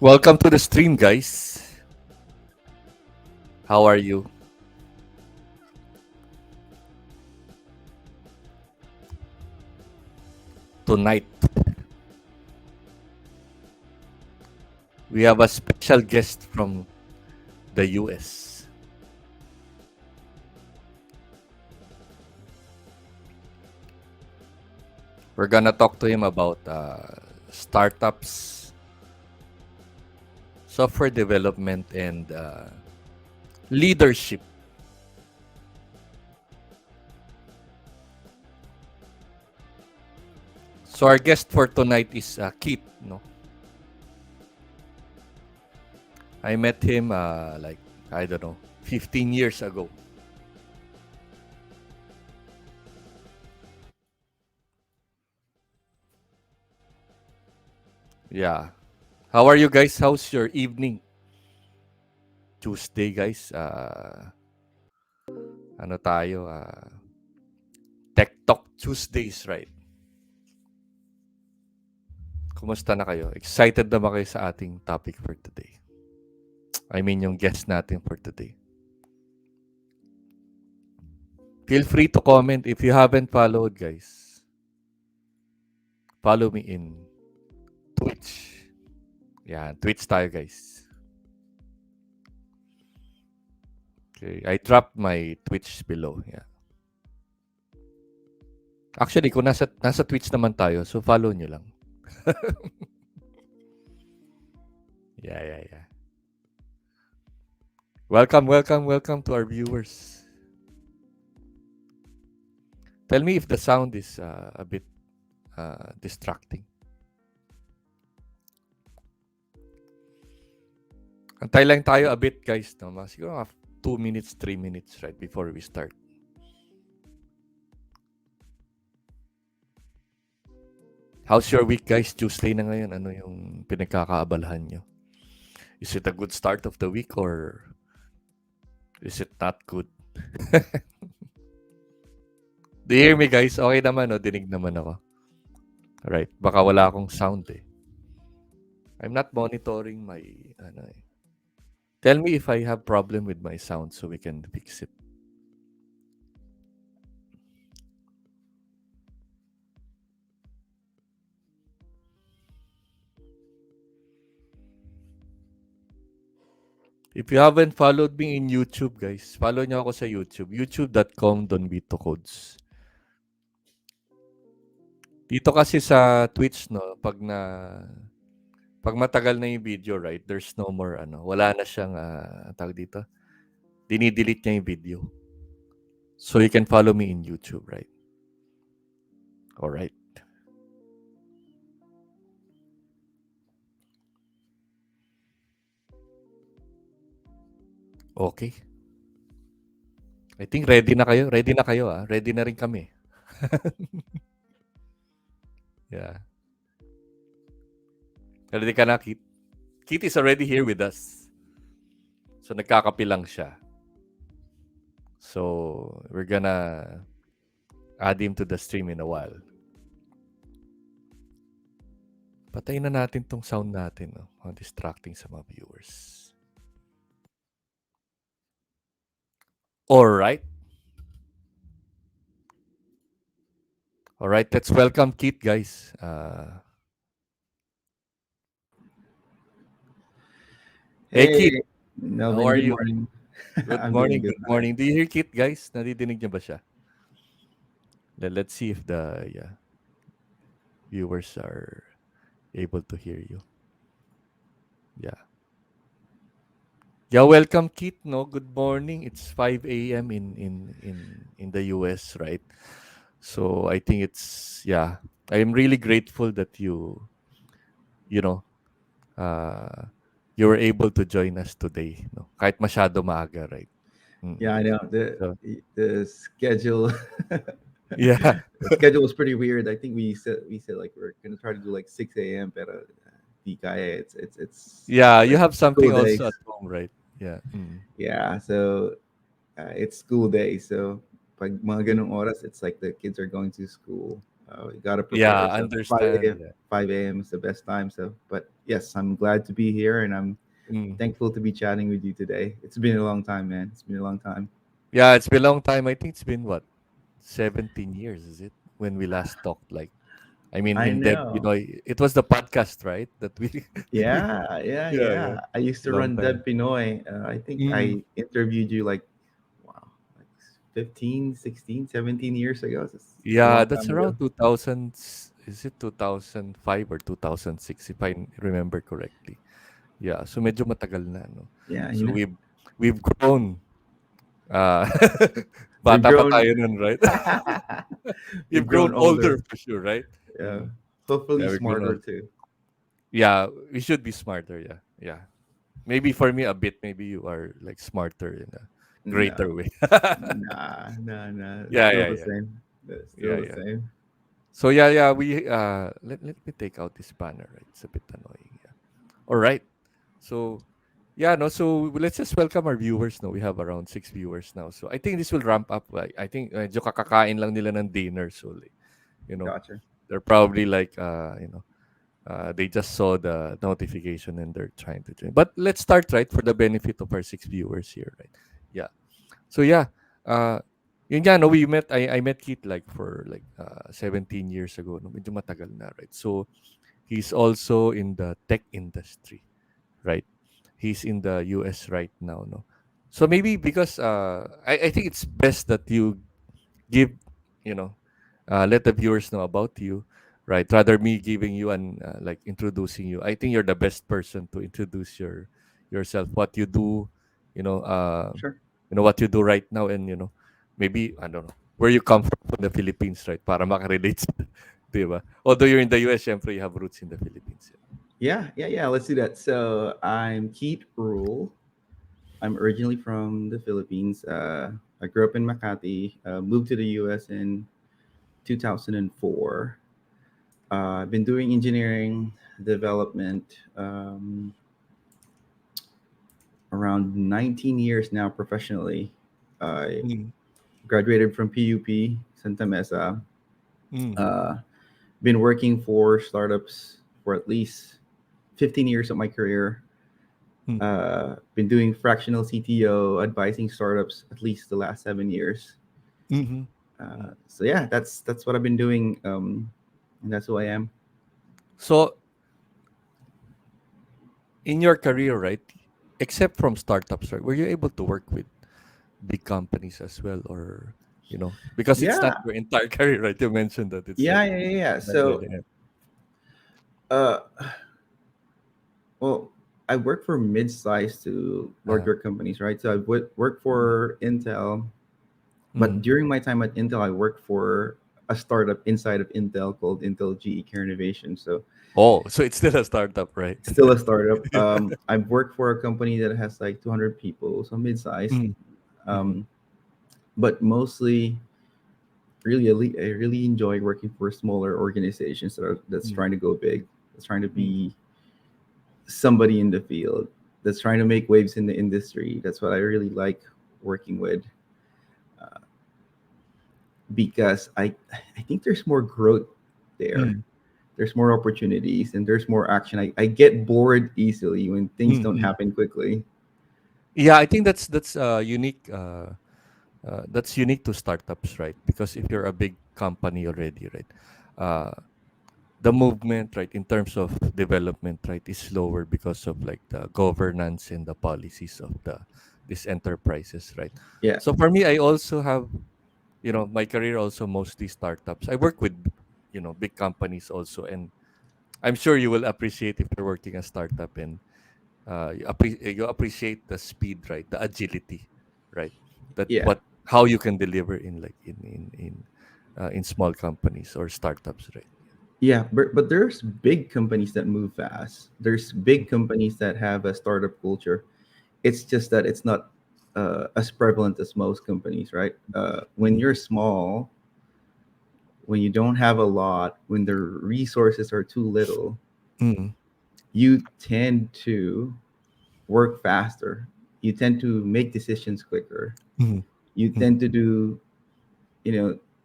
Welcome to the stream, guys. How are you? Tonight, we have a special guest from the US. We're gonna talk to him about startups, software development, and leadership. So our guest for tonight is Keith. No, I met him like I don't know, 15 years ago. Yeah. How are you guys? How's your evening? Tuesday, guys. Ano tayo? Tech Talk Tuesdays, right? Kumusta na kayo? Excited na ba kayo sa ating topic for today? I mean, yung guest natin for today. Feel free to comment if you haven't followed, guys. Follow me in Twitch. Yeah, Twitch tayo, guys. Okay, I dropped my Twitch below. Yeah. Actually, kung nasa Twitch naman tayo, so follow nyo lang. Yeah. Welcome to our viewers. Tell me if the sound is a bit distracting. Antay lang tayo a bit, guys. No? Siguro 2 minutes, 3 minutes, right, before we start. How's your week, guys? Tuesday na ngayon. Ano yung pinagkakaabalahan nyo? Is it a good start of the week or is it not good? Do you hear me, guys? Okay naman, no? Dinig naman ako. Right. Baka wala akong sound eh. I'm not monitoring my ano eh. Tell me if I have problem with my sound so we can fix it. If you haven't followed me in YouTube, guys, follow nyo ako sa YouTube. youtube.com.bitocodes. Dito kasi sa Twitch, no, pag matagal na yung video, right, there's no more, wala na siyang, tawag dito, dinidelete niya yung video. So you can follow me in YouTube, right? Alright. Okay. I think ready na kayo. Ready na kayo, ah. Ready na rin kami. Yeah. Ready ka na, Keith? Keith is already here with us. So, nagkakape lang siya. So, we're gonna add him to the stream in a while. Patayin na natin tong sound natin, no? Mga distracting sa mga viewers. Alright. Alright, let's welcome Keith, guys. Hey, Keith. Melvin, How are good you? morning. Good I'm morning, doing good. good morning. Do you hear Keith, guys? Nadidinig niya ba siya? Let's see if the viewers are able to hear you. Yeah. Yeah, welcome Keith, no? Good morning. It's 5 a.m. in the US, right? So I think it's I am really grateful that you know, you were able to join us today, no? Kahit masyado maaga, right? Yeah, I know So, the schedule. yeah. The schedule was pretty weird. I think we said like we're gonna try to do like 6 a.m. But di kaya. It's Yeah, you like have school something also days. at home, right? Yeah. Yeah, so it's school day. So pag mga ganung oras, it's like the kids are going to school. We gotta prepare. Yeah, So 5 understand. a.m. Yeah. 5 a.m. is the best time. So, but yes, I'm glad to be here, and I'm Mm. thankful to be chatting with you today. It's been a long time, man. It's been a long time. Yeah, it's been a long time. I think it's been what? 17 years, is it? When we last talked, like, I mean, I in depth, know. it was the podcast, right? That we, Yeah, yeah, yeah, yeah, yeah. I used to long run time. Deb Pinoy. I think Mm. I interviewed you like, wow, like 15, 16, 17 years ago. It's a Yeah, long that's time ago. around 2000. Is it 2005 or 2006, if I remember correctly? Yeah, so medyo matagal na, no? Yeah, So we've grown. Uh, we've bata pa grown. tayo nun, right? You've We've grown grown older older. for sure, right? Yeah, Mm. hopefully Yeah, we've grown smarter old. too. Yeah, we should be smarter. Yeah, yeah. Maybe for me a bit. Maybe you are like smarter in a greater No, way. nah. It's Yeah, still yeah, the yeah, same. It's still yeah, the yeah. same. So yeah. We let me take out this banner. Right, it's a bit annoying. Yeah. All right. So yeah, no. So let's just welcome our viewers. No, we have around 6 viewers now. So I think this will ramp up. Like I think medyo kakakain lang nila ng dinner. So like, you know, Gotcha. they're probably like they just saw the notification and they're trying to join. But let's start, right, for the benefit of our 6 viewers here, right? Yeah. So yeah, uh, yun nga, no, I met Keith like for like 17 years ago. No? Medyo matagal na, right? So he's also in the tech industry, right? He's in the US right now, no? So maybe because I think it's best that you give, you know, let the viewers know about you, right? Rather me giving you and like introducing you. I think you're the best person to introduce yourself, what you do, you know, Sure. what you do right now, and maybe I don't know where you come from the Philippines, right? Para makarelate Di ba? Although you're in the US, syempre you have roots in the Philippines. Yeah. Let's do that. So I'm Keith Rull. I'm originally from the Philippines. I grew up in Makati. Moved to the U.S. in 2004. I've been doing engineering development around 19 years now professionally. I Mm, graduated from PUP Santa Mesa. mm, Uh, been working for startups for at least 15 years of my career. mm, Been doing fractional CTO, advising startups at least the last 7 years. mhm, mm. So yeah, that's what I've been doing, and that's who I am. So in your career, right? Except from startups, right? Were you able to work with big companies as well, or because it's not Yeah, your entire career, right? You mentioned that it's like yeah. by So, the end. uh, well, I work for mid-sized to Uh, larger companies, right? So I've worked mm, for Intel, but mm. during my time at Intel, I worked for a startup inside of Intel called Intel GE Care Innovation. So Oh, so it's still a startup, right? still a startup. I've worked for a company that has like 200 people, so mid-sized. Mm, mhm, Um, but mostly, I really enjoy working for smaller organizations that's mm, trying to go big, that's trying to mm, be somebody in the field, that's trying to make waves in the industry. That's what I really like working with, uh, because I think there's more growth there. mm, There's more opportunities and there's more action. I get bored easily when things mm, don't mm. happen quickly. Yeah, I think that's unique. That's unique to startups, right? Because if you're a big company already, right, uh, the movement, right, in terms of development, right, is slower because of like the governance and the policies of these enterprises, right? Yeah, So for me, I also have, my career also mostly startups. I work with, big companies also, and I'm sure you will appreciate if you're working a startup and you appreciate the speed, right? The agility, right? That yeah. what how you can deliver in like in small companies or startups, right? Yeah, but there's big companies that move fast. There's big companies that have a startup culture. It's just that it's not as prevalent as most companies, right? When Mm, you're small, when you don't have a lot, when the resources are too little, mm, you tend to work faster. You tend to make decisions quicker. mm, You mm, tend to do,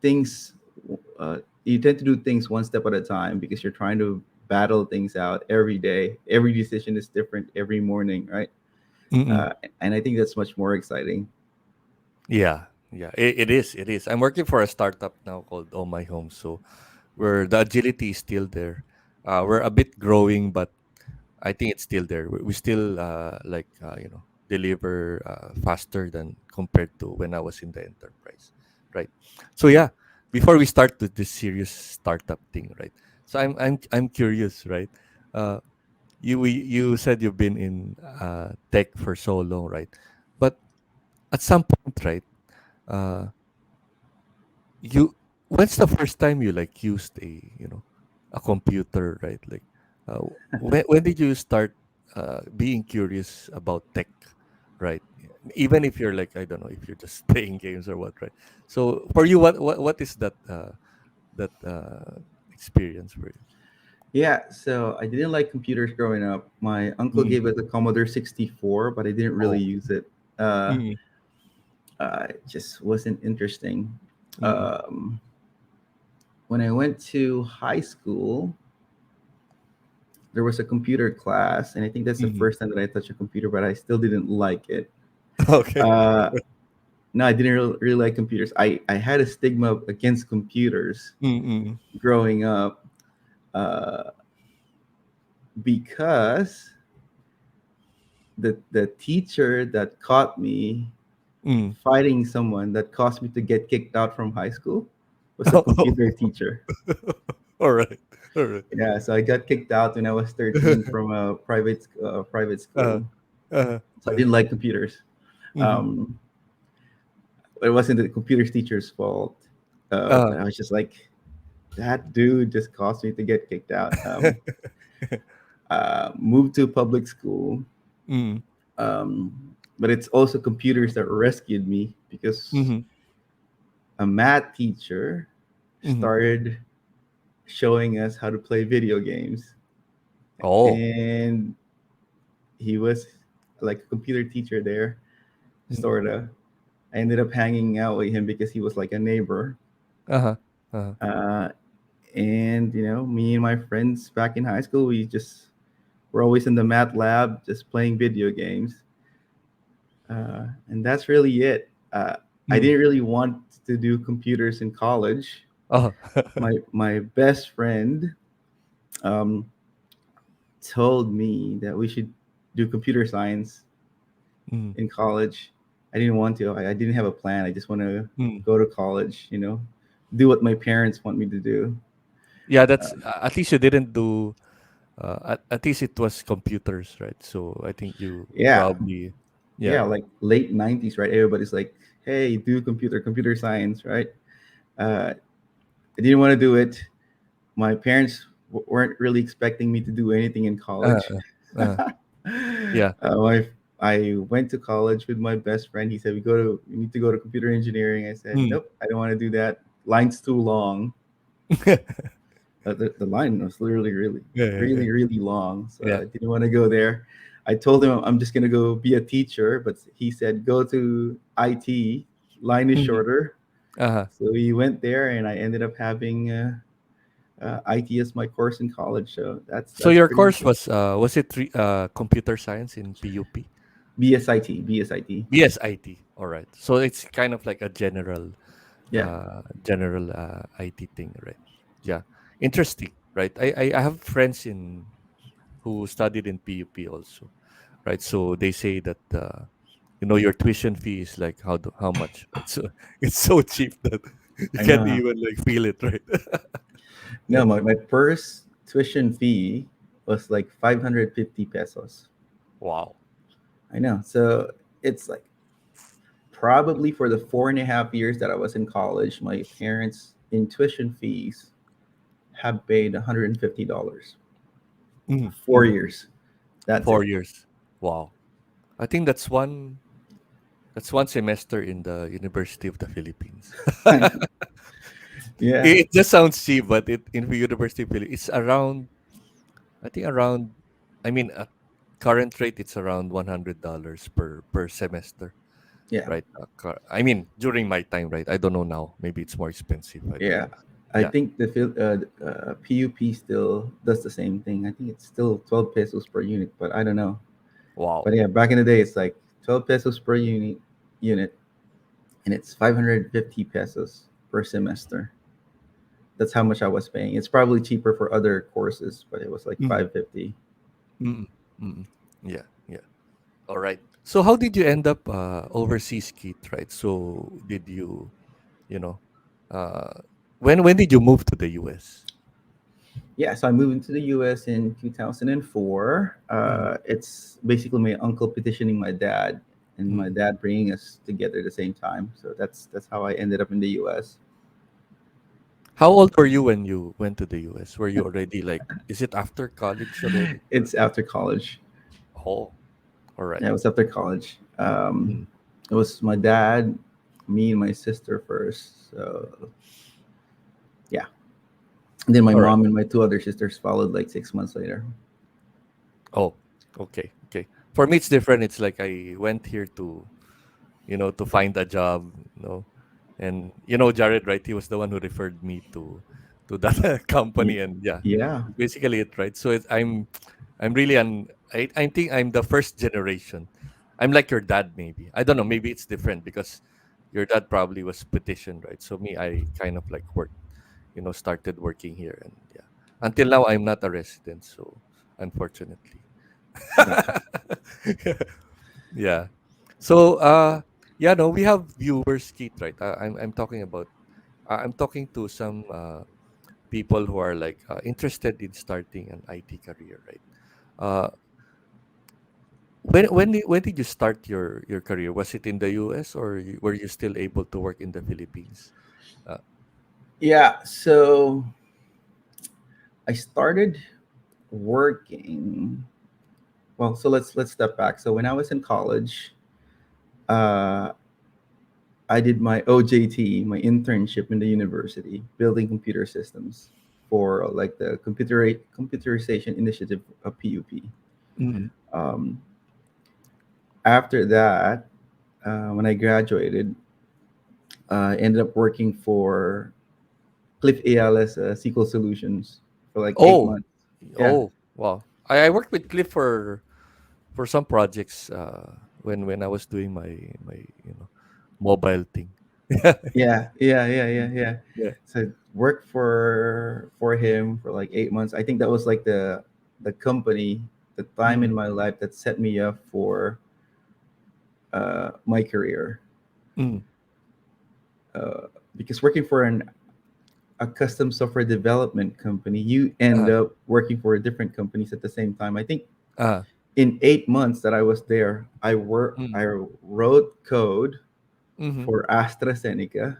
things. You tend to do things one step at a time because you're trying to battle things out every day. Every decision is different every morning, right? mm. And I think that's much more exciting. Yeah, yeah, it is. It is. I'm working for a startup now called Oh My Home, so where the agility is still there. We're a bit growing, but I think it's still there. We still deliver faster than compared to when I was in the enterprise, right? So yeah, before we start with this serious startup thing, right? So I'm curious, right? Uh, you said you've been in tech for so long, right? But at some point, right? Uh, you when's the first time you like used a computer, right? Like when did you start being curious about tech, right? Even if you're like, I don't know, if you're just playing games or what, right? So for you, what is that experience for you? Yeah, so I didn't like computers growing up. My uncle gave Mm. us a Commodore 64, but I didn't really Oh. use it. Uh, Mm, it just wasn't interesting. mm, Um, when I went to high school, there was a computer class, and I think that's the mm. first time that I touched a computer, but I still didn't like it. Okay. Uh, no, I didn't really like computers. I had a stigma against computers Mm, mm, growing up, uh, because the teacher that caught me mm. fighting someone that caused me to get kicked out from high school was a computer teacher. All right. All right. Yeah, so I got kicked out when I was 13 from a private uh, school. uh, So I uh, didn't like computers. mhm. Um, it wasn't the computer's teacher's fault, uh, but I was just like, that dude just caused me to get kicked out. Moved to public school, Mm. um, but it's also computers that rescued me because Mhm. a math teacher Mhm. started showing us how to play video games, Oh. and he was like a computer teacher there, Mm. sorta. I ended up hanging out with him because he was like a neighbor. Uh-huh. Uh-huh. Uh, and me and my friends back in high school, we just were always in the math lab, just playing video games, and that's really it. I Mm. didn't really want to do computers in college. Oh. My best friend um, told me that we should do computer science Mm. in college. I didn't want to. I didn't have a plan. I just want to Mm. go to college, do what my parents want me to do. Yeah, that's at least you didn't do at least it was computers, right? So I think you Yeah, probably yeah, yeah. like late 90s, right? Everybody's like, hey, do computer science, right? I didn't want to do it. My parents weren't really expecting me to do anything in Uh, college. uh, uh, yeah. I went to college with my best friend. He said, we need to go to computer engineering. I said, Mm. nope, I don't want to do that. Line's too long. The line was literally really, Yeah, yeah, yeah. really long. So Yeah. I didn't want to go there. I told him I'm just gonna go be a teacher, but he said go to IT. Line is Mhm. shorter. Uh-huh. So we went there, and I ended up having IT as my course in college. So So that's your pretty course much it. was it computer science in PUP? BSIT, BSIT. BSIT. All right. So it's kind of like a Yeah, general IT thing, right? Yeah. Interesting, right? I have friends in who studied in PUP also, right? So they say that your tuition fee is like how much, right? So it's so cheap that you I can't know. even like feel it, right? No, Yeah. my first tuition fee was like 550 pesos. Wow. I know. So it's like probably for the 4.5 years that I was in college, my parents in tuition fees have paid $150. Mhm, mhm. 4 years. That's 4 years. Wow. I think that's one semester in the University of the Philippines. it. Yeah, It just sounds cheap, but it in the University of Philippines, it's around I think around I mean at current rate it's around $100 per semester, yeah, right? I mean during my time, right? I don't know now. Maybe it's more expensive. I don't yeah. know. I Yeah. think the PUP still does the same thing. I think it's still 12 pesos per unit, but I don't know. Wow. But yeah, back in the day, it's like 12 pesos per unit, and it's 550 pesos per semester. That's how much I was paying. It's probably cheaper for other courses, but it was like Mm-mm, 550. mm-mm, mm-mm. Yeah, yeah. All right. So how did you end up overseas, Keith? Right. So did you, you know, uh, when did you move to the US? Yeah, so I moved into the US in 2004. Mm. It's basically my uncle petitioning my dad, and my Mm. dad bringing us together at the same time. So that's how I ended up in the US. How old were you when you went to the US? Were you already like, is it after college already? Or It's after college. oh, all right. Yeah, it was after college. Mm. It was my dad, me, and my sister first. So yeah, and then my All right. mom and my two other sisters followed like 6 months later. Oh, okay, okay. For me, it's different. It's like I went here to find a job, and Jared, right? He was the one who referred me to that Y- company, and yeah, Yeah, basically it, right? So I'm really I think I'm the first generation. I'm like your dad, maybe. I don't know. Maybe it's different because your dad probably was petitioned, right? So me, I kind of like started working here, and yeah, until now I'm not a resident, so unfortunately. yeah. Yeah. So yeah, no, we have viewers, Keith, right? I'm talking to some people who are like interested in starting an IT career, right? Uh when did you start your career? Was it in the US, or were you still able to work in the Philippines? Uh, Yeah. So I started working. Well, so let's step back. So when I was in college, uh, I did my OJT, my internship in the university, building computer systems for like the computerization initiative of PUP. Mm. Um, After that, when I graduated, I ended up working for Cliff ALS SQL Solutions for like eight Oh, months. Yeah, oh, wow. I worked with Cliff for some projects when I was doing my mobile thing. yeah. Yeah. So worked for him for like 8 months. I think that was like the company, the time in Mm. my life that set me up for my career. Mm. Uh, because working for a custom software development company, you end Uh, up working for different companies at the same time. I think uh, in 8 months that I was there, I mm. wrote code Mm-hmm. for AstraZeneca.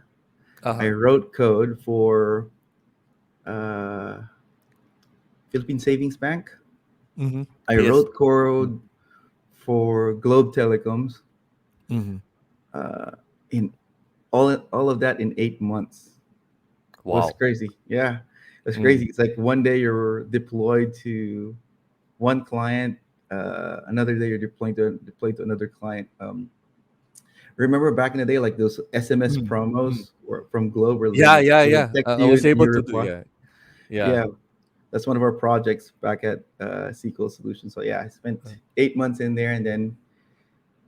I Uh-huh. wrote code for uh, Philippine Savings Bank. Mm-hmm. I Yes. wrote code for Globe Telecoms. Mm-hmm. Uh, in all of that in 8 months. It was Wow. crazy. Yeah, it was Mm. crazy. It's like one day you're deployed to one client, another day you're deployed to another client. Remember back in the day, like those SMS Mm. Mm. promos from Globe, where Yeah, yeah, they would yeah. text I was you, able you to do, reply. yeah. Yeah. Yeah, that's one of our projects back at SQL Solutions. So yeah, I spent Uh, 8 months in there, and then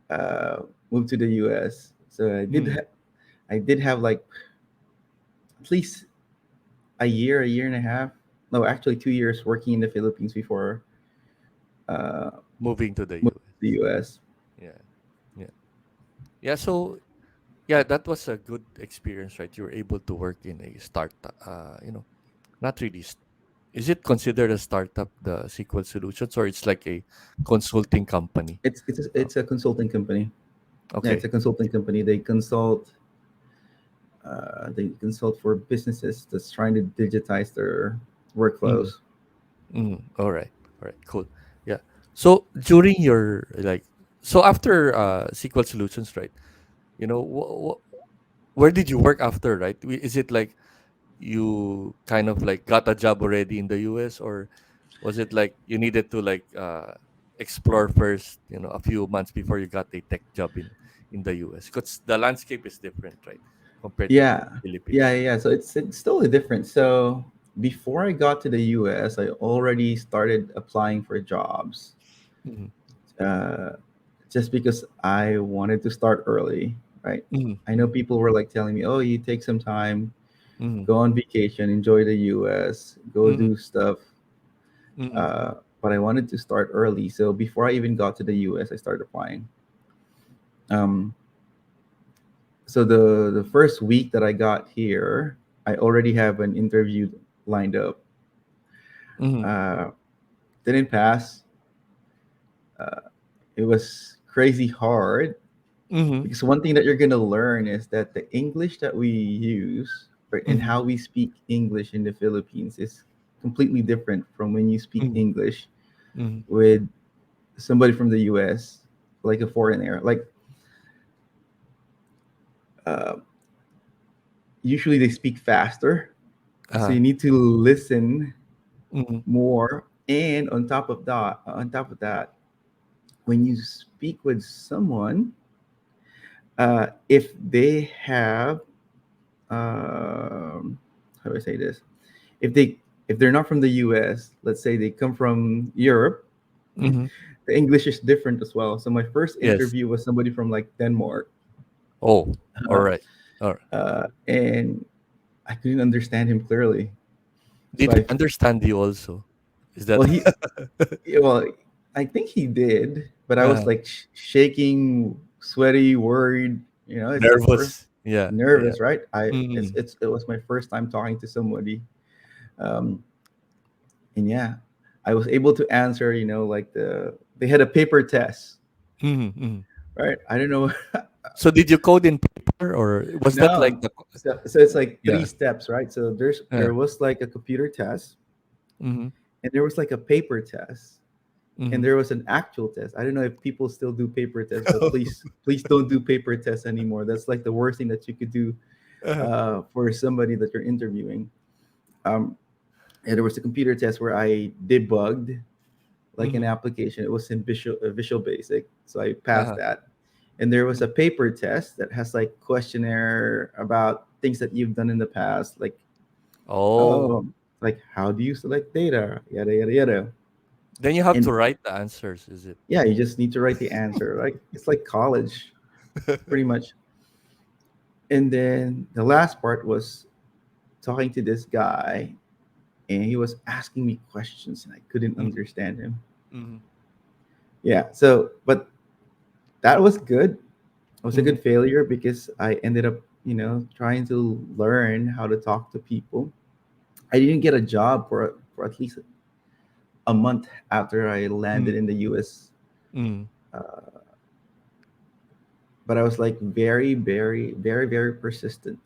uh, moved to the US. So mm. I did have like at least a year and a half. No, actually 2 years working in the Philippines before uh, Moving to the moving US. to the US. Yeah. Yeah. Yeah, so yeah, that was a good experience, right? You were able to work in a startup, not really. Is it considered a startup, the SQL Solutions, or it's like a consulting company? Oh, It's a consulting company. Yeah, it's okay. a consulting company. They consult for businesses that's trying to digitize their Mm, workflows. all right. All right. Cool. Yeah. So during your like, so after SQL Solutions, right? You know, where did you work after, right? Is it like you kind of like got a job already in the US, or was it like you needed to like explore first, a few months before you got a tech job in the US? Because the landscape is different, right, compared to Yeah, Philippines. yeah. So it's totally different. So before I got to the US, I already started applying for jobs, Mm-hmm. uh, just because I wanted to start early, right? I know Mm-hmm. people were like telling me, "Oh, you take some time, Mm-hmm. go on vacation, enjoy the US, go Mm-hmm. do stuff." Mm-hmm. Uh, but I wanted to start early, so before I even got to the US, I started applying. Um, so the first week that I got here, I already have an interview lined up. Mm-hmm. Uh, didn't pass. Uh, it was crazy hard Mm-hmm. because one thing that you're gonna learn is that the English that we use and Mm-hmm. how we speak English in the Philippines is completely different from when you speak Mm-hmm. English Mm-hmm. with somebody from the US, like a foreigner. Like uh, usually they speak faster, so Uh-huh. you need to listen Mm-hmm. more. And on top of that, when you speak with someone, if they have, how do I say this? If they if they're not from the U.S., let's say they come from Europe, Mm-hmm. the English is different as well. So my first Yes. interview was somebody from like Denmark, Oh, all right. All right. and I couldn't understand him clearly. So Did he understand you also? Is that well, well, I think he did, but I was uh, like shaking, sweaty, worried. It's the first nervous? Yeah. Yeah. nervous, right? Mm-hmm. It was my first time talking to somebody, um, and yeah, I was able to answer. Like they had a paper test, Mm-hmm. right? I don't know. So did you code in paper, or was that like No, so it's like three yeah. steps, right? So there Uh, was like a computer test, Mm-hmm. and there was like a paper test, and Mm-hmm. there was an actual test. I don't know if people still do paper tests, but please don't do paper tests anymore. That's like the worst thing that you could do Uh-huh. for somebody that you're interviewing. Um, and there was a computer test where I debugged like an Mm-hmm. application. It was in Visual Basic, so I passed Uh-huh. that. And there was a paper test that has like questionnaire about things that you've done in the past, Oh, oh, like how do you select data, yada yada yada. then you have to And write the answers, is it? yeah, you just need to write the answer. Like it's like college, pretty much. And then the last part was talking to this guy, and he was asking me questions, and I couldn't Mm-hmm. understand him. Mm-hmm. Yeah, so but that was good. It was a Mm-hmm. good failure because I ended up, trying to learn how to talk to people. I didn't get a job for at least a month after I landed in the US. Mm-hmm. Uh, but I was like very, very, very, very persistent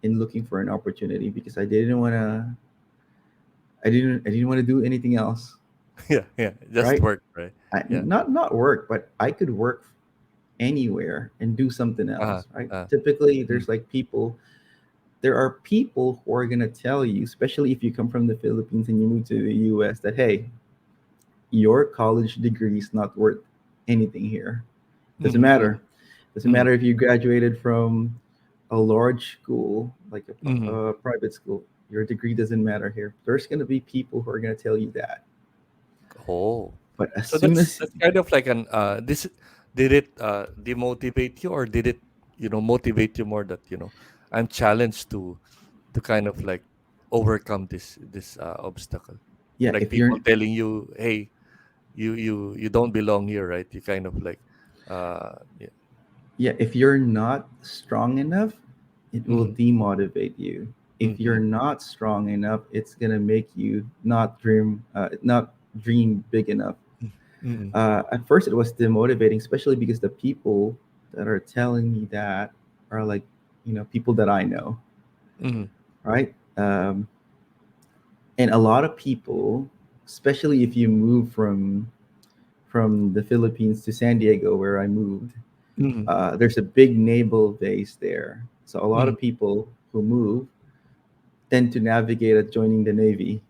in looking for an opportunity because I didn't want to do anything else, Yeah, yeah. Just right? work, right? Yeah. Not work, but I could work anywhere and do something Uh-huh. else, right? Uh, Typically, mm, there are people who are going to tell you, especially if you come from the Philippines and you move to the US, that hey, your college degree is not worth anything here. Doesn't mhm, mhm, matter. Doesn't mhm, matter if you graduated from a large school, like mhm. a private school. Your degree doesn't matter here. There's going to be people who are going to tell you that. Oh. But as So soon as, that's kind of like an this did it demotivate you, or did it, motivate you more that, I'm challenged to kind of like overcome this obstacle. yeah, Like if people you're, telling you, "Hey, you don't belong here," right? You kind of like yeah. yeah, if you're not strong enough, it will Mhm, demotivate you. If you're mhm, not strong enough, it's gonna make you not dream big enough. mm, mhm, At first, it was demotivating, especially because the people that are telling me that are like, people that I know, mhm, right? And a lot of people, especially if you move from the Philippines to San Diego, where I moved, mhm, there's a big naval base there. So a lot mhm, of people who move tend to navigate at joining the Navy,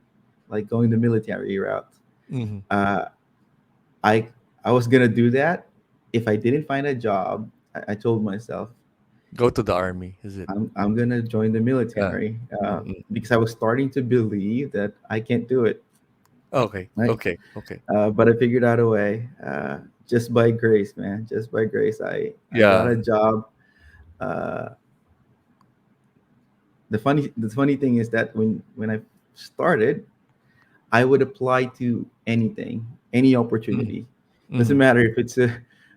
like going the military route. mhm. Uh, I I was gonna do that if I didn't find a job. I told myself Go to the army, is it? I'm gonna join the Uh, military mm. because I was starting to believe that I can't do it. Okay, Right, okay, okay. but I figured out a way. Just by grace, man. Just by grace, I got Yeah. a job. Uh, the funny thing is that when I started, I would apply to anything, any Mhm, opportunity. Doesn't mhm, matter if it's a.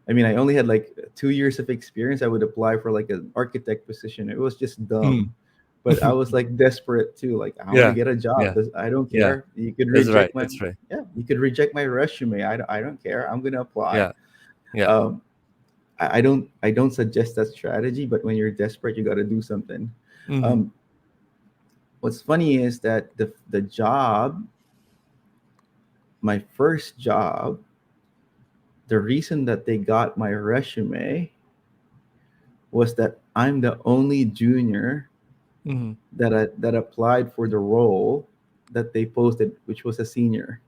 I mean, I only had like 2 years of experience. I would apply for like an architect position. It was just dumb, mm. but I was like desperate too. Like I want to Yeah, get a job. yeah, I don't yeah. care. You could That's right, reject my that's right. yeah. You could reject my resume. I don't care. I'm gonna apply. Yeah, yeah. Um, I don't suggest that strategy, but when you're desperate, you got to do something. Mhm, Um, what's funny is that the job, my first job, the reason that they got my resume was that I'm the only junior mhm. that applied for the role that they posted, which was a senior.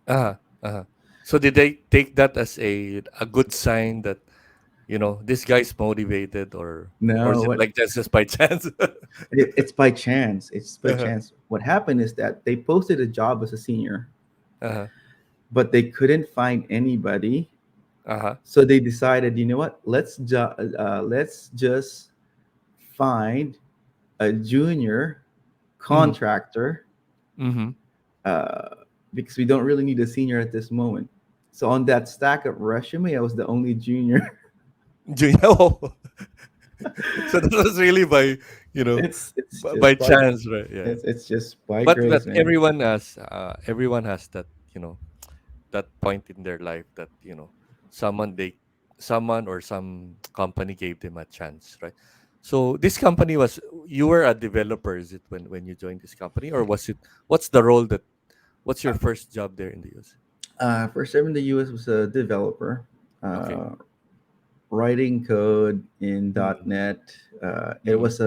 Uh-huh, uh-huh. So did they take that as a good sign that, this guy's motivated, or No, is it like just by chance? it's by chance. It's by Uh-huh, chance. What happened is that they posted a job as a senior, uh-huh, but they couldn't find anybody. uh-huh. So they decided, you know what? Let's just find a junior Mhm, contractor, mhm. uh, because we don't really need a senior at this moment. So on that stack of resume, I was the only junior. Oh, so that was really by, you know, It's by just by chance, right? Yeah. it's just by But grace, man. everyone has that, that point in their life that, someone they someone or some company gave them a chance, right? So this company was, you were a developer, is it, when you joined this company, or was it, what's the role that, what's your first job there in the US? First time in the US was a developer, Okay. uh, writing code in Mm, .NET. It mm, was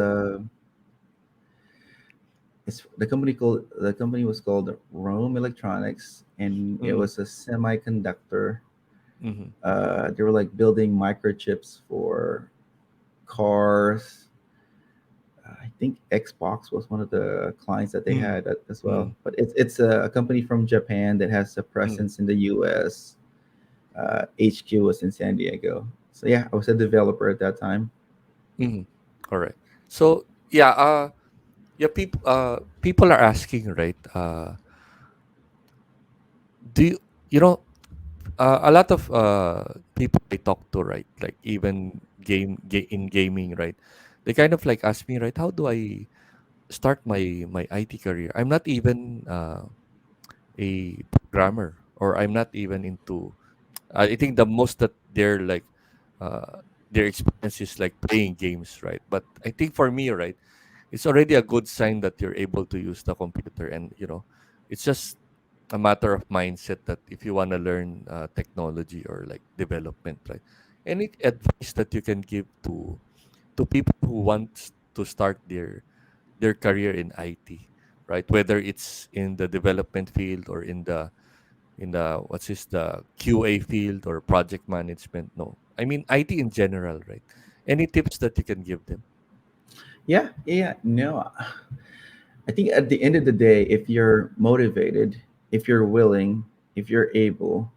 the company was called Rome Electronics, and it mm, was a semiconductor. mm, They were like building microchips for cars. I think Xbox was one of the clients that they mm, had as well. mm, But it's a company from Japan that has a mm, presence in the U.S. HQ was in San Diego. So yeah, I was a developer at that time. mm. All right. So yeah, yeah, people are asking, right? Do you, you know, a lot of people I talk to, right? Like even in gaming, right? They kind of like ask me, right? How do I start my IT career? I'm not even a programmer, or I'm not even into. I think the most that they're like, their experience is like playing games, right? But I think for me, right, it's already a good sign that you're able to use the computer, and it's just a matter of mindset that if you want to learn technology or like development, right? Any advice that you can give to people who want to start their career in IT, right? Whether it's in the development field, or in the what's this, the QA field, or project management. No, I mean IT in general, right? Any tips that you can give them? Yeah, yeah, no. I think at the end of the day, if you're motivated, if you're willing, if you're able,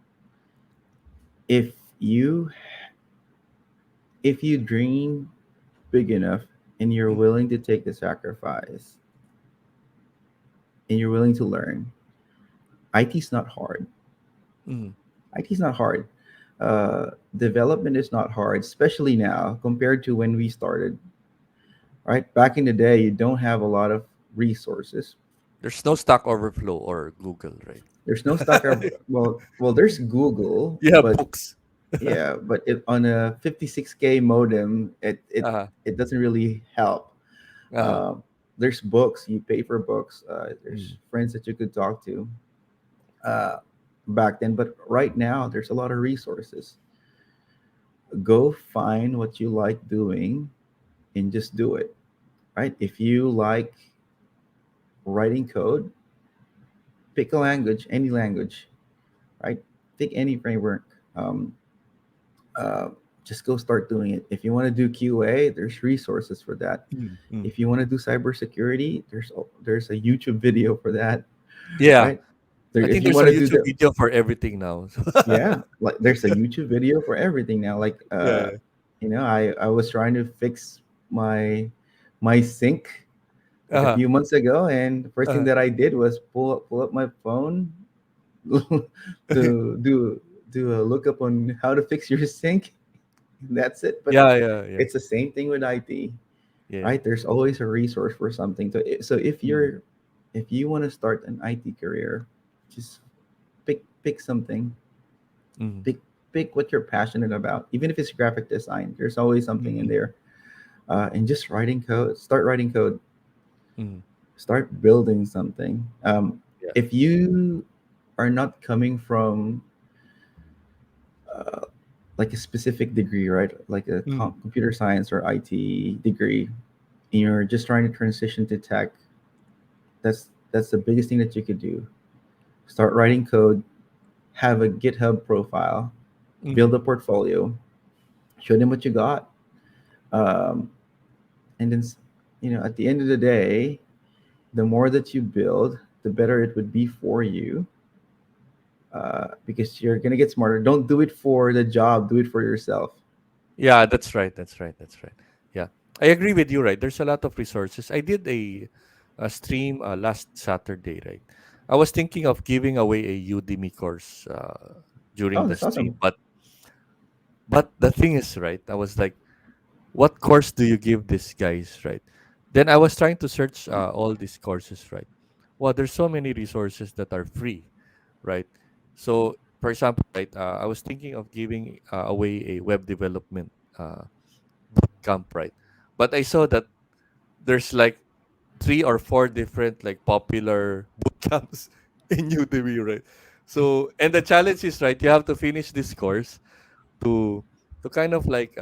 if you if you dream big enough and you're Mm, willing to take the sacrifice and you're willing to learn, IT's not hard. mm, IT's not hard. Development is not hard, especially now compared to when we started. Right back in the day, you don't have a lot of resources. there's no Stack Overflow or Google, right? There's no stock. There's Google, You have but books. yeah, but on a 56K modem, uh, it doesn't really help. uh, Um, there's books. You pay for books. There's mm, friends that you could talk to uh, back then, but right now there's a lot of resources. Go find what you like doing and just do it. Right? If you like writing code, pick a language, any language. Right? Pick any framework. Um, uh, just go start doing it. If you want to do QA, there's resources for that. mm, mm. If you want to do cybersecurity, there's a YouTube video for that, Yeah, right? There, I if think you there's a want to do YouTube the video for everything now. yeah, like there's a YouTube video for everything now. Like Yeah. I was trying to fix my my sink like a Uh-huh. few months ago, and the first thing Uh-huh. that I did was pull up my phone to do a lookup on how to fix your sink. That's it. But Yeah, yeah, yeah, it's the same thing with IT, yeah. right? There's always a resource for something. So Mm, if you want to start an IT career, just pick something, mm, pick pick what you're passionate about. Even if it's graphic design, there's always something in mm, there. And just writing code. Start writing code. mm. Start building something. Yeah. If you are not coming from uh, like a specific degree, right? Like a Mm, computer science or IT degree, and you're just trying to transition to tech, that's the biggest thing that you could do. Start writing code, have a GitHub profile, build mm. a portfolio, show them what you got, um, and then at the end of the day, the more that you build, the better it would be for you. Because you're gonna get smarter. Don't do it for the job. Do it for yourself. Yeah, that's right. That's right. That's right. Yeah, I agree with you. Right, there's a lot of resources. I did a stream last Saturday. Right, I was thinking of giving away a Udemy course during Oh, the that's stream, awesome. but the thing is, right, I was like, what course do you give these guys, right? Then I was trying to search all these courses, right? Well, there's so many resources that are free, right? So, for example, right, I was thinking of giving away a web development uh, camp, right? But I saw that there's like three or four different like popular boot camps in Udemy, right? So and the challenge is right, you have to finish this course to kind of like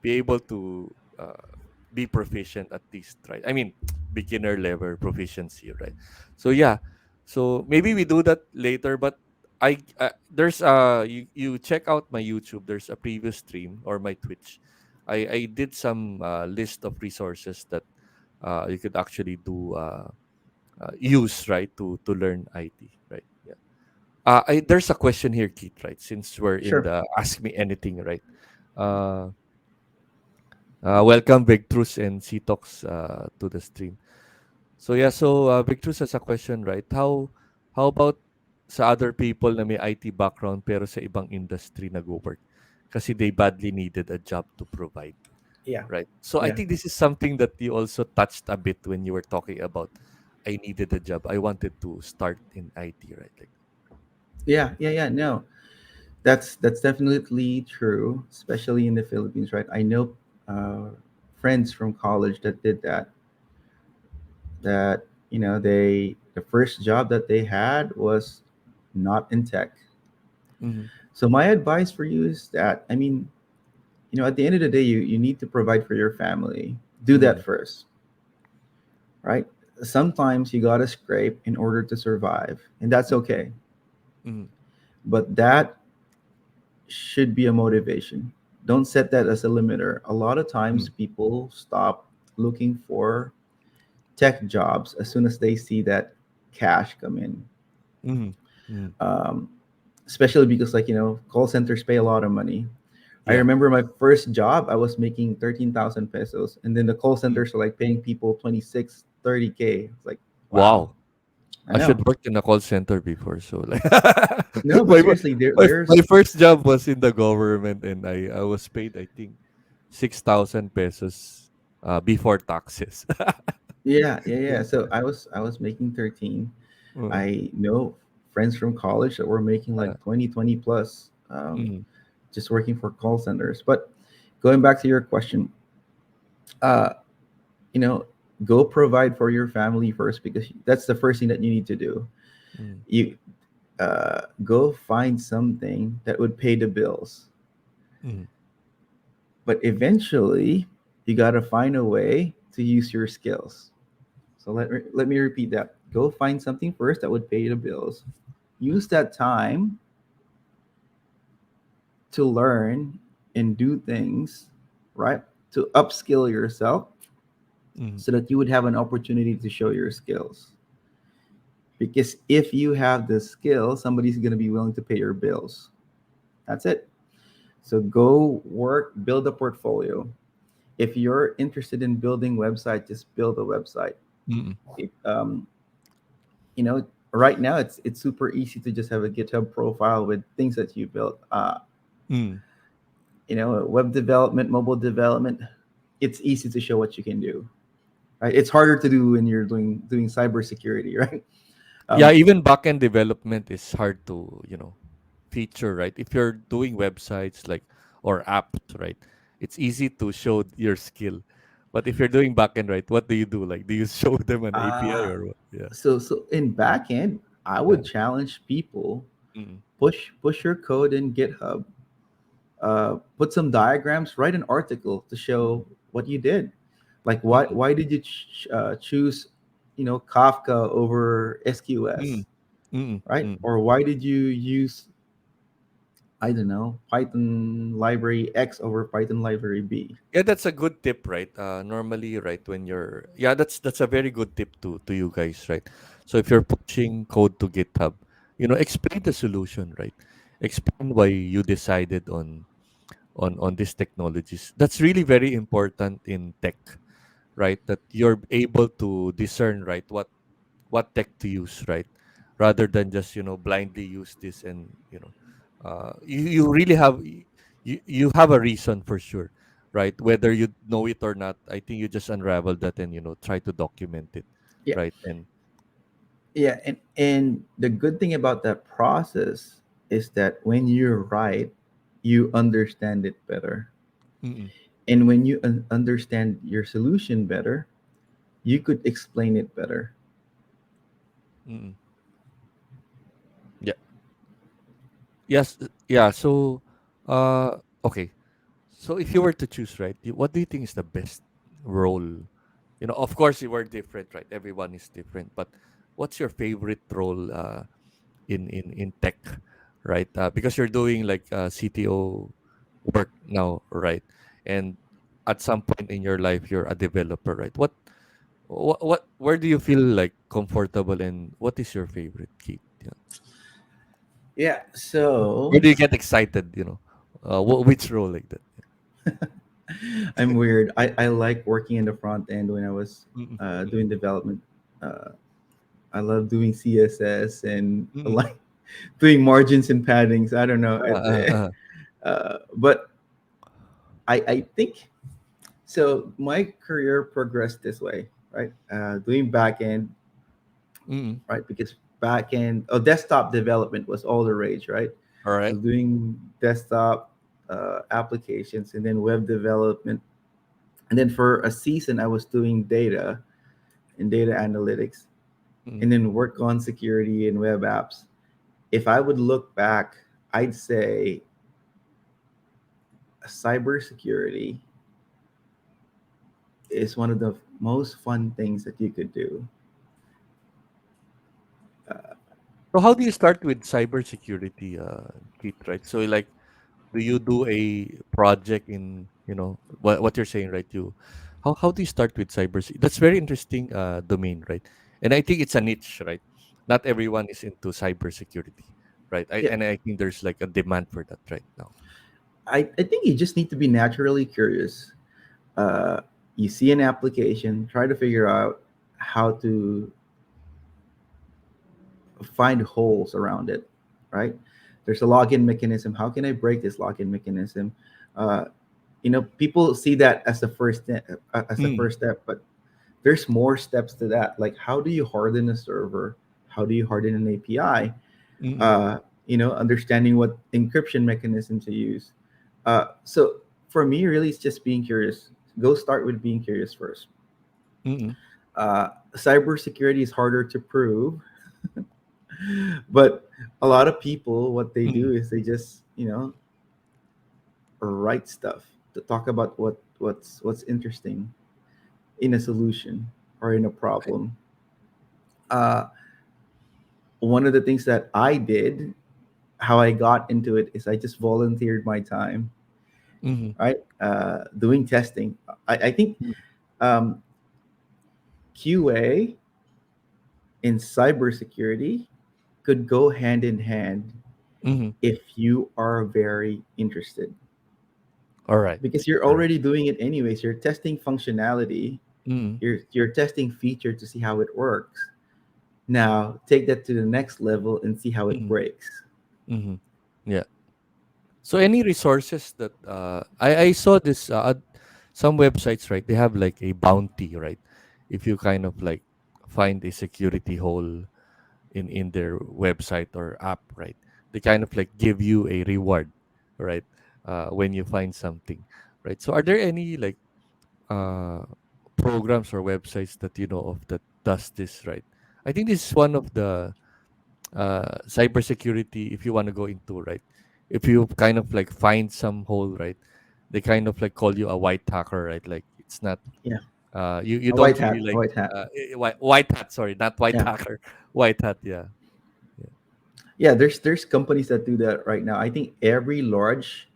be able to be proficient at least, right? I mean beginner level proficiency, right? So yeah, so maybe we do that later, but there's you check out my YouTube, there's a previous stream, or my Twitch. I did some list of resources that you could actually do use, right, to learn IT, right? Yeah. There's a question here, Keith, right? Since we're in Sure. the Ask Me Anything, right? Uh, Welcome Victrus and Ctox to the stream. So yeah, so Victrus has a question, right? How about sa other people na may IT background pero sa ibang industry nag-work kasi they badly needed a job to provide, Yeah. right? So I Yeah. think this is something that you also touched a bit when you were talking about I needed a job. I wanted to start in IT, right? Like, Yeah. Yeah. Yeah. No, that's definitely true, especially in the Philippines, right? I know friends from college that did that. That the first job that they had was not in tech. mm-hmm, So my advice for you is that, I mean, at the end of the day, you need to provide for your family. Do mm-hmm, that first, right? Sometimes you gotta scrape in order to survive, and that's okay. mm-hmm, But that should be a motivation. Don't set that as a limiter. A lot of times people stop looking for tech jobs as soon as they see that cash come in. mm-hmm, mm-hmm. Um, Especially because, like, call centers pay a lot of money. I Yeah. remember my first job, I was making 13,000 pesos, and then the call Mm. centers are like paying people 26, 30K. It's like, wow. Wow. I I know. should work in a call center before. So like No, but my, seriously, my there's first job was in the government, and I was paid I think 6,000 pesos before taxes. yeah, yeah, yeah. Yeah. So I was making 13. Uh, I know friends from college that were making uh, like 20 plus, mm, just working for call centers. But going back to your question, uh, you know, go provide for your family first, because that's the first thing that you need to do. mm, You go find something that would pay the bills, mm, but eventually you got to find a way to use your skills. So let me repeat that. Go find something first that would pay the bills. Use that time to learn and do things, right? To upskill yourself mm. so that you would have an opportunity to show your skills. Because if you have the skill, somebody's going to be willing to pay your bills. That's it. So go work, build a portfolio. If you're interested in building website, just build a website. Mm, It, right now it's super easy to just have a GitHub profile with things that you built. mm. Web development, mobile development. It's easy to show what you can do. Right? It's harder to do when you're doing cybersecurity, right? Yeah, Um, even backend development is hard to, feature, right? If you're doing websites like or apps, right? It's easy to show your skill. But if you're doing backend, right, what do you do? Like, do you show them an API uh, or what? Yeah. so in backend, I Uh, would challenge people, mm, push your code in GitHub, put some diagrams, write an article to show what you did. Like, why mm, why did you choose, Kafka over mm, SQS, mm, right? mm. Or why did you use, I don't know, Python library X over Python library B? Yeah, that's a good tip, right? Normally, right, when you're yeah, that's a very good tip to you guys, right? So if you're pushing code to GitHub, explain the solution, right? Explain why you decided on these technologies. That's really very important in tech, right? That you're able to discern, right, what tech to use, right? Rather than just, blindly use this and, you really have you have a reason for sure, right? Whether you know it or not, I think you just unravel that and, try to document it, Yeah, right? And yeah, and the good thing about that process is that when you write, you understand it better. mm-mm, And when you understand your solution better, you could explain it better. Mm-mm. Yeah. Yes. Yeah. So, okay. So if you were to choose, right, what do you think is the best role? You know, of course, you were different, right? Everyone is different, but what's your favorite role in tech, right? Because you're doing like CTO work now, right? And at some point in your life, you're a developer, right? Where do you feel like comfortable, and what is your favorite, Keith? Yeah. Yeah. Where So do you get excited? Which role like that? I'm weird. I like working in the front end when I was Mm-mm, doing development. Uh, I love doing CSS and I mm-mm, like doing margins and paddings. I don't know. uh, uh, uh, But I think so. My career progressed this way, right? Doing back end, mm-mm. right? Because back end, desktop development was all the rage, right? All So right. doing desktop applications and then web development. And then for a season, I was doing data and data analytics, Mm-mm, and then work on security and web apps. If I would look back, I'd say cybersecurity is one of the most fun things that you could do. Uh, So how do you start with cybersecurity, Keith? Right. So like, do you do a project in what you're saying, right? How do you start with That's very interesting domain, right? And I think it's a niche, right? Not everyone is into cybersecurity, right? yeah, And I think there's like a demand for that right now. I think you just need to be naturally curious. Uh, you see an application, try to figure out how to find holes around it, right? There's a login mechanism. How can I break this login mechanism? Uh, People see that as the as the Mm, first step, but there's more steps to that. Like, how do you harden a server? How do you harden an API? mm, Understanding what encryption mechanisms to use. So for me, really, it's just being curious. Go start with being curious first. mm, Cybersecurity is harder to prove, but a lot of people, what they do mm. is they just, write stuff to talk about what's interesting in a solution or in a Right. problem. Uh, One of the things that I did, how I got into it, is I just volunteered my time, Mhm, right? Doing testing. I think mm, um, QA in cybersecurity could go hand in hand mhm. if you are very interested, All right. because you're All right. already doing it anyways. You're testing functionality, Mm, you're testing feature to see how it works. Now take that to the next level and see how it mhm, breaks. mhm. Yeah. So any resources that I saw this some websites, right? They have like a bounty, right? If you kind of like find a security hole in their website or app, right? They kind of like give you a reward, right? When you find something, right? So are there any like uh programs or websites that you know of that does this, right? I think this is one of the cybersecurity, if you want to go into, right? If you kind of like find some hole, right? They kind of like call you a white hacker, right? Like it's not Yeah, you a white don't really hat, a like white hat. white hat, sorry, not white Yeah, hacker, white hat, yeah. Yeah. yeah. There's companies that do that right now. I think every large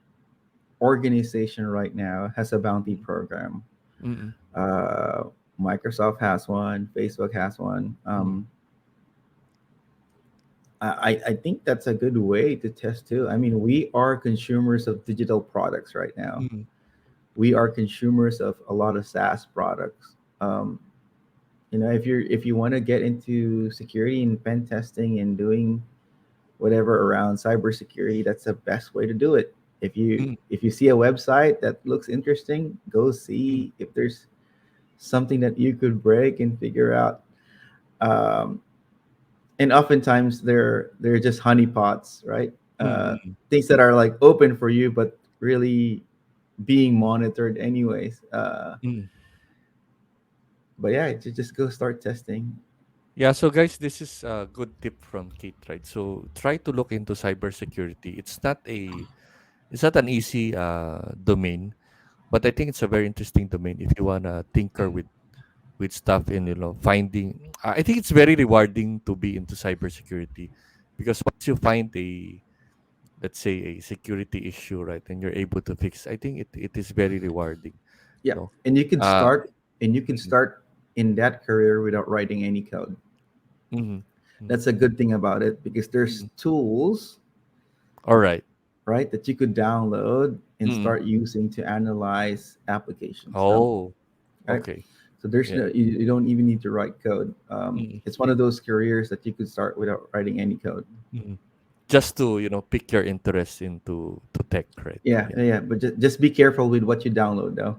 organization right now has a bounty program. Mm-mm. Uh, Microsoft has one. Facebook has one. Mm-mm. I think that's a good way to test too. I mean, we are consumers of digital products right now. Mm-mm. We are consumers of a lot of SaaS products. If you want to get into security and pen testing and doing whatever around cybersecurity, that's the best way to do it. Mm-mm. If you see a website that looks interesting, go Mm-mm. see if there's something that you could break and figure out. Um, and oftentimes they're just honeypots, right? Mm-mm. Things that are like open for you, but really being monitored anyways. Mm. But yeah, just go start testing. Yeah, so guys, this is a good tip from Kate, right? So try to look into cybersecurity. It's not an easy domain, but I think it's a very interesting domain if you wanna tinker with stuff and finding. I think it's very rewarding to be into cybersecurity because once you find a, let's say, a security issue, right, and you're able to fix, I think it is very rewarding. Yeah, No, and you can uh, start and you can mhm, start in that career without writing any code. mhm, mhm, That's a good thing about it because there's mhm. tools, All right. right, that you could download and Mm. start using to analyze applications. Oh, Right. okay. So there's Yeah. no, you don't even need to write code. Mm, It's one of those careers that you could start without writing any code. mm. Just to pick your interest into to tech, right? Yeah, Yeah. yeah, but just be careful with what you download, though.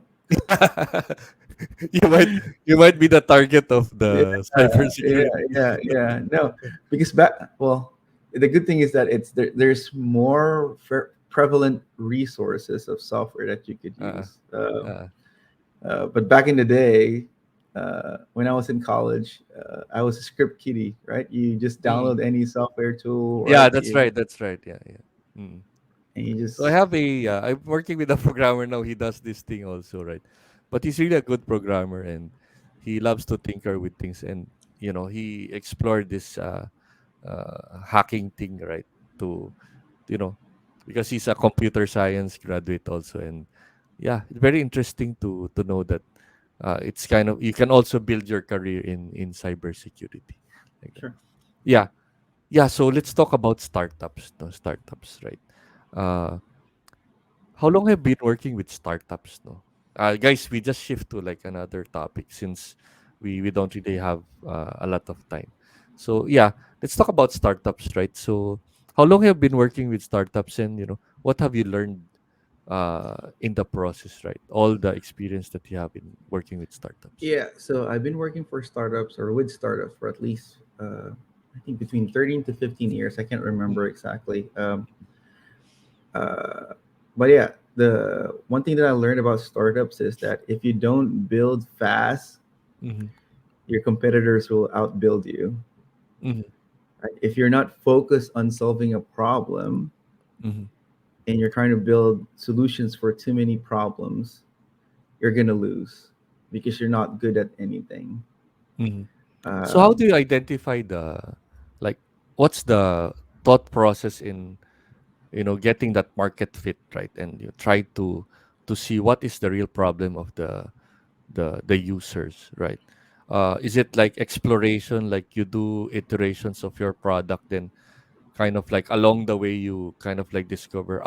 you might you might be the target of Yeah, the yeah, cybersecurity. yeah. No, because well, the good thing is that there's more prevalent resources of software that you could Uh, use. uh, But back in the day, when I was in college, I was a script kiddie, right? You just mm. download any software tool, Yeah, right? that's right. That's right. Yeah, yeah. Mm. And you So I just have I'm working with a programmer now. He does this thing also, right? But he's really a good programmer and he loves to tinker with things. And he explored this hacking thing, right? To you know, because he's a computer science graduate also, and yeah, it's very interesting to know that it's kind of you can also build your career in cybersecurity like that. sure. Yeah, yeah. So let's talk about startups. No, startups, right? Uh, how long have you been working with startups? No, guys, we just shift to like another topic since we don't really have a lot of time. So yeah, let's talk about startups, right? So how long have you been working with startups, and what have you learned in the process, right? All the experience that you have in working with startups. Yeah, so I've been working for startups or with startups for at least I think between 13 to 15 years. I can't remember exactly. Uh, but yeah, the one thing that I learned about startups is that if you don't build fast, Mm-hmm. your competitors will outbuild you. Mm-hmm. Right? If you're not focused on solving a problem Mm-hmm. and you're trying to build solutions for too many problems, you're gonna lose because you're not good at anything. Mm-hmm. So how Um, do you identify like what's the thought process in getting that market fit, right? And you try to see what is the real problem of the users, right? Is it like exploration, like you do iterations of your product, then kind of like along the way you kind of like discover,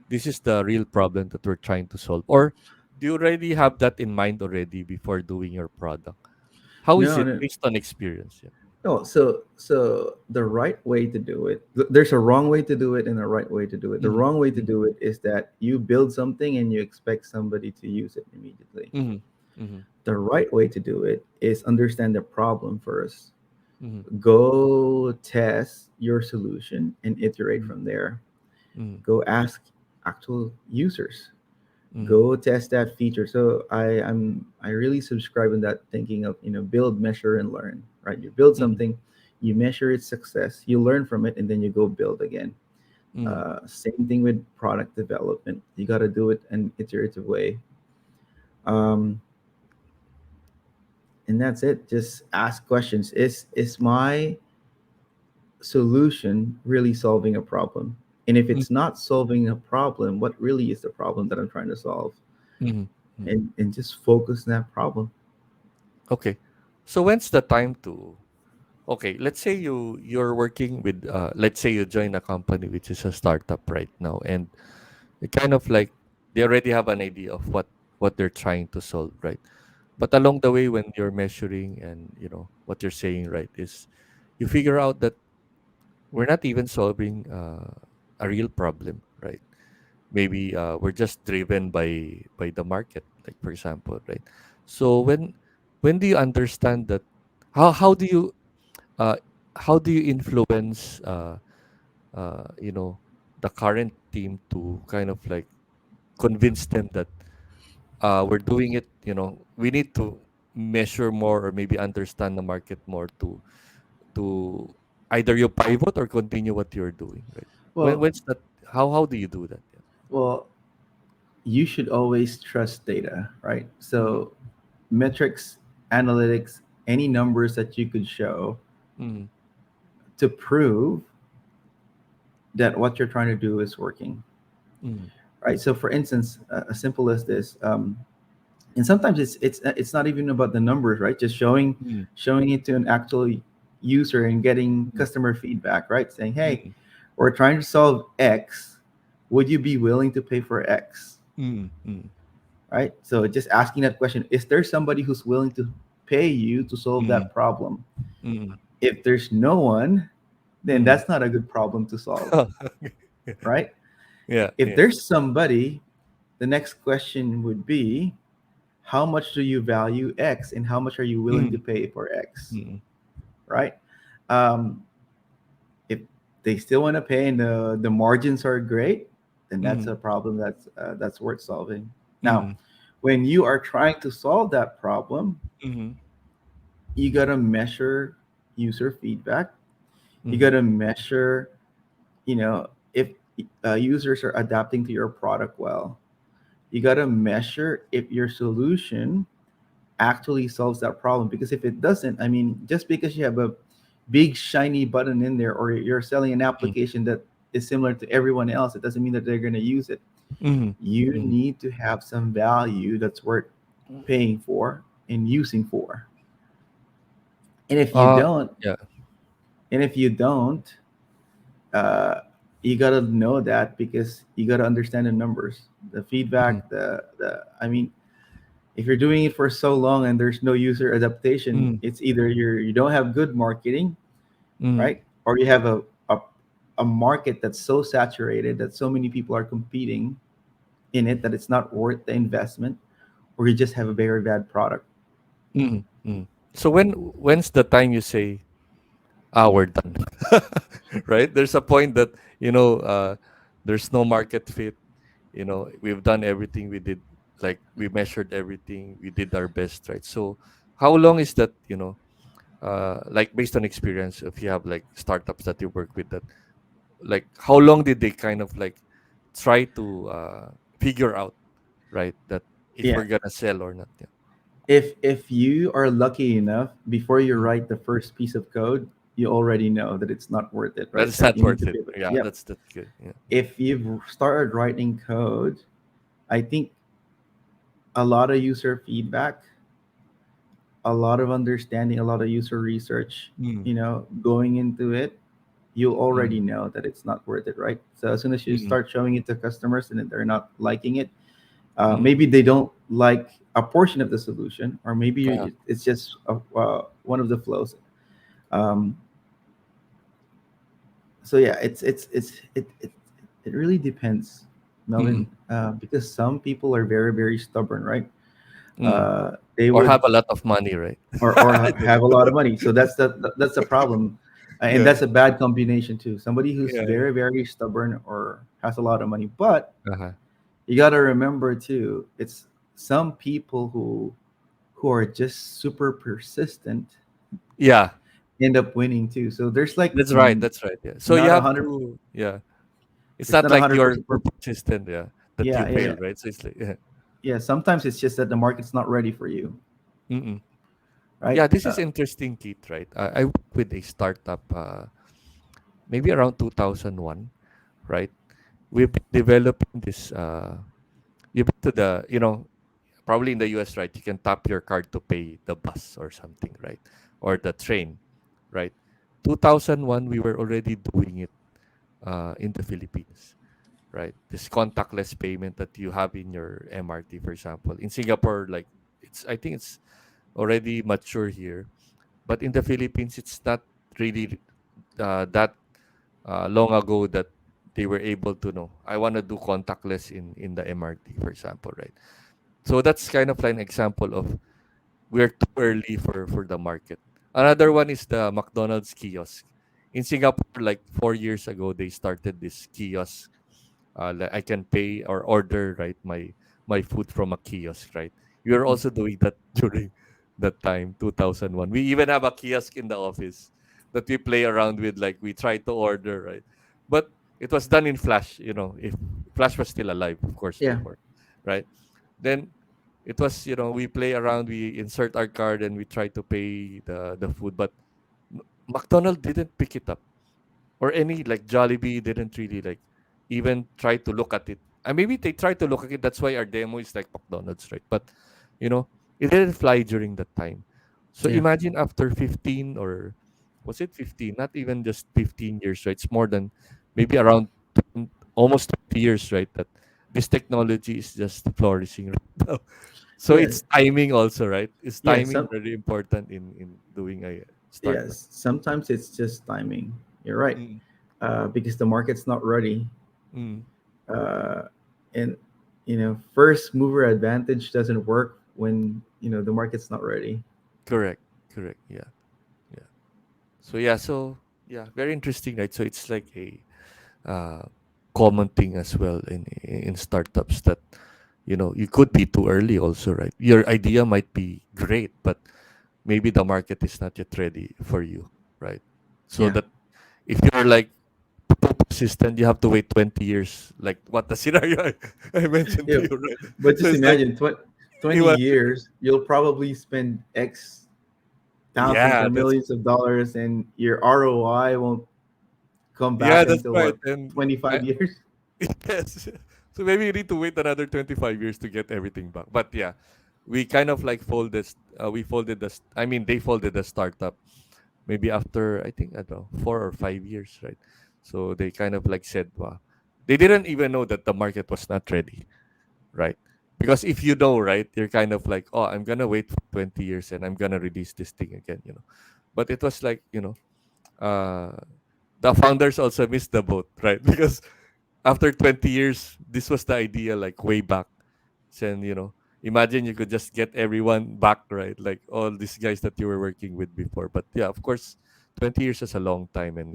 this is the real problem that we're trying to solve, or do you already have that in mind already before doing your product? How is no, it no, based on experience? Yeah. no. So the right way to do it, there's a wrong way to do it and a right way to do it. The Mhm, wrong way to mhm, do it is that you build something and you expect somebody to use it immediately. mhm, mhm, The right way to do it is understand the problem first. mhm, Go test your solution and iterate mhm, from there. mhm, Go ask actual users. mhm, Go test that feature. So I really subscribe in that thinking of build, measure, and learn. Right? You build mhm, something, you measure its success, you learn from it, and then you go build again. mhm. Same thing with product development. You got to do it an iterative way. Um, and that's it. Just ask questions. Is my solution really solving a problem? And if Mm, it's not solving a problem, what really is the problem that I'm trying to solve? mhm, mhm. And just focus on that problem. Okay. So when's the time to okay, let's say you're working with let's say you join a company which is a startup right now, and it kind of like they already have an idea of what they're trying to solve, right? But along the way when you're measuring and what you're saying, right, is you figure out that we're not even solving a real problem, right? Maybe we're just driven by the market, like for example, right? So when do you understand that how do you uh how do you influence the current team to kind of like convince them that we're doing it. We need to measure more or maybe understand the market more to either you pivot or continue what you're doing, right? Well, When's that? How do you do that? Yeah. well, you should always trust data, right? Mm, So metrics, analytics, any numbers that you could show mm, to prove that what you're trying to do is working, mm, right? So, for instance, as simple as this, and sometimes it's not even about the numbers, right? Just mm, showing it to an actual user and getting mm, customer feedback, right? Saying, "Hey, mm, we're trying to solve X. Would you be willing to pay for X?" mm, mm, Right? So, just asking that question: Is there somebody who's willing to pay you to solve mm, that problem? mm, If there's no one, then mm. that's not a good problem to solve, right? Yeah, If yeah. there's somebody, the next question would be, how much do you value X and how much are you willing to Mm, pay for X, mm, right? Um, if they still want to pay and the margins are great, then that's mm, a problem that's worth solving. Now, mm, when you are trying to solve that problem, mm, you gotta measure user feedback. You mm, gotta measure, if users are adapting to your product well. You gotta measure if your solution actually solves that problem. Because if it doesn't, I mean, just because you have a big shiny button in there or you're selling an mm, application that is similar to everyone else, it doesn't mean that they're going to use it. mm, You mm. need to have some value that's worth paying for and using for. And if you Uh, don't, yeah. and if you don't, uh, you gotta know that because you gotta understand the numbers, the Mm, feedback, the. I mean, if you're doing it for so long and there's no user adaptation, mm, it's either you don't have good marketing, mm, right? Or you have a market that's so saturated that so many people are competing in it that it's not worth the investment, or you just have a very bad product. mm, mm. So when's the time you say, we're done? Right? There's a point that, there's no market fit. We've done everything we did, like we measured everything, we did our best, right? So how long is that, like based on experience, if you have like startups that you work with, that like how long did they kind of like try to figure out, right, that if Yeah. we're gonna sell or not? Yeah. If you are lucky enough, before you Mm. write the first piece of code, you already know that it's not worth it, right? That's That not you need worth to it. pivot. Yeah, Yep. that's good. Yeah. If you've started writing code, I think a lot of user feedback, a lot of understanding, a lot of user research, Mm, going into it, you mm, already know that it's not worth it, right? So as soon as you mm, start showing it to customers and then they're not liking it, mm. maybe they don't like a portion of the solution, or maybe Yeah. it's just one of the flows. Um, so yeah, it really depends, Mm, Melvin, because some people are very very stubborn, right? mm. They Or would have a lot of money, right? or have a lot of money. So that's the problem, and Yeah. that's a bad combination too. Somebody who's Yeah. very very stubborn or has a lot of money, but Uh-huh. you got to remember too, it's some people who are just super persistent Yeah. end up winning too. So there's like That's right. That's right. Yeah. So you not a have hundred. to. Yeah. It's It's not not a like hundred you're percent. persistent. Yeah. That you Yeah, yeah, fail, yeah. right? So it's like, yeah. Yeah. Sometimes it's just that the market's not ready for you, Mm-mm. right? Yeah. This is interesting, Keith. Right. I work with a startup. Maybe around 2001. Right. We've been developing this. You to the. Probably in the US, right? You can tap your card to pay the bus or something, right? Or the train, right? 2001, we were already doing it in the Philippines, right? This contactless payment that you have in your MRT, for example. In Singapore, like I think it's already mature here, but in the Philippines, it's not really that long ago that they were able to know. I want to do contactless in the MRT, for example, right? So that's kind of like an example of we're too early for the market. Another one is the McDonald's kiosk. In Singapore, like 4 years ago, they started this kiosk like I can pay or order, right, my food from a kiosk, right? We were also doing that during that time, 2001. We even have a kiosk in the office that we play around with, like we try to order, right? But it was done in Flash, if Flash was still alive, of course, Yeah. before, right? Then it was, we play around, we insert our card and we try to pay the food, but McDonald didn't pick it up, or any like Jollibee didn't really like even try to look at it. And maybe they tried to look at it. That's why our demo is like McDonald's, right? But you know, it didn't fly during that time. So Yeah. imagine after 15, or was it 15? Not even just 15 years, right? It's more than maybe around almost 20 years, right? That this technology is just flourishing right now. So Yeah. it's timing also, right? Is Yeah. timing very important in doing a startup? Yes. Sometimes it's just timing. You're right. Mm, Because the market's not ready. mm, Uh, and first mover advantage doesn't work when the market's not ready. correct, correct. Yeah, yeah. So very interesting, right? So it's like a uh, common thing as well in startups, that you could be too early also, right? Your idea might be great, but maybe the market is not yet ready for you, right? So Yeah. that if you're like too persistent, you have to wait 20 years, like what the scenario I mentioned Yeah. to you, right? But So just it's like imagine 20 imagine, years, you'll probably spend X thousands yeah, or millions of dollars, and your ROI won't come back that's until right. what, And 25 I, years? yes. So maybe you need to wait another 25 years to get everything back. But yeah, we kind of like we folded I mean, they folded the startup maybe after, I think, I don't know, 4 or 5 years, right? So they kind of like said, wow, they didn't even know that the market was not ready, right? Because if you know, right, you're kind of like, oh, I'm going to wait for 20 years and I'm going to release this thing again. But it was like, uh, the founders also missed the boat, right? Because after 20 years, this was the idea, like way back. And, imagine you could just get everyone back, right? Like all these guys that you were working with before. But yeah, of course, 20 years is a long time, and,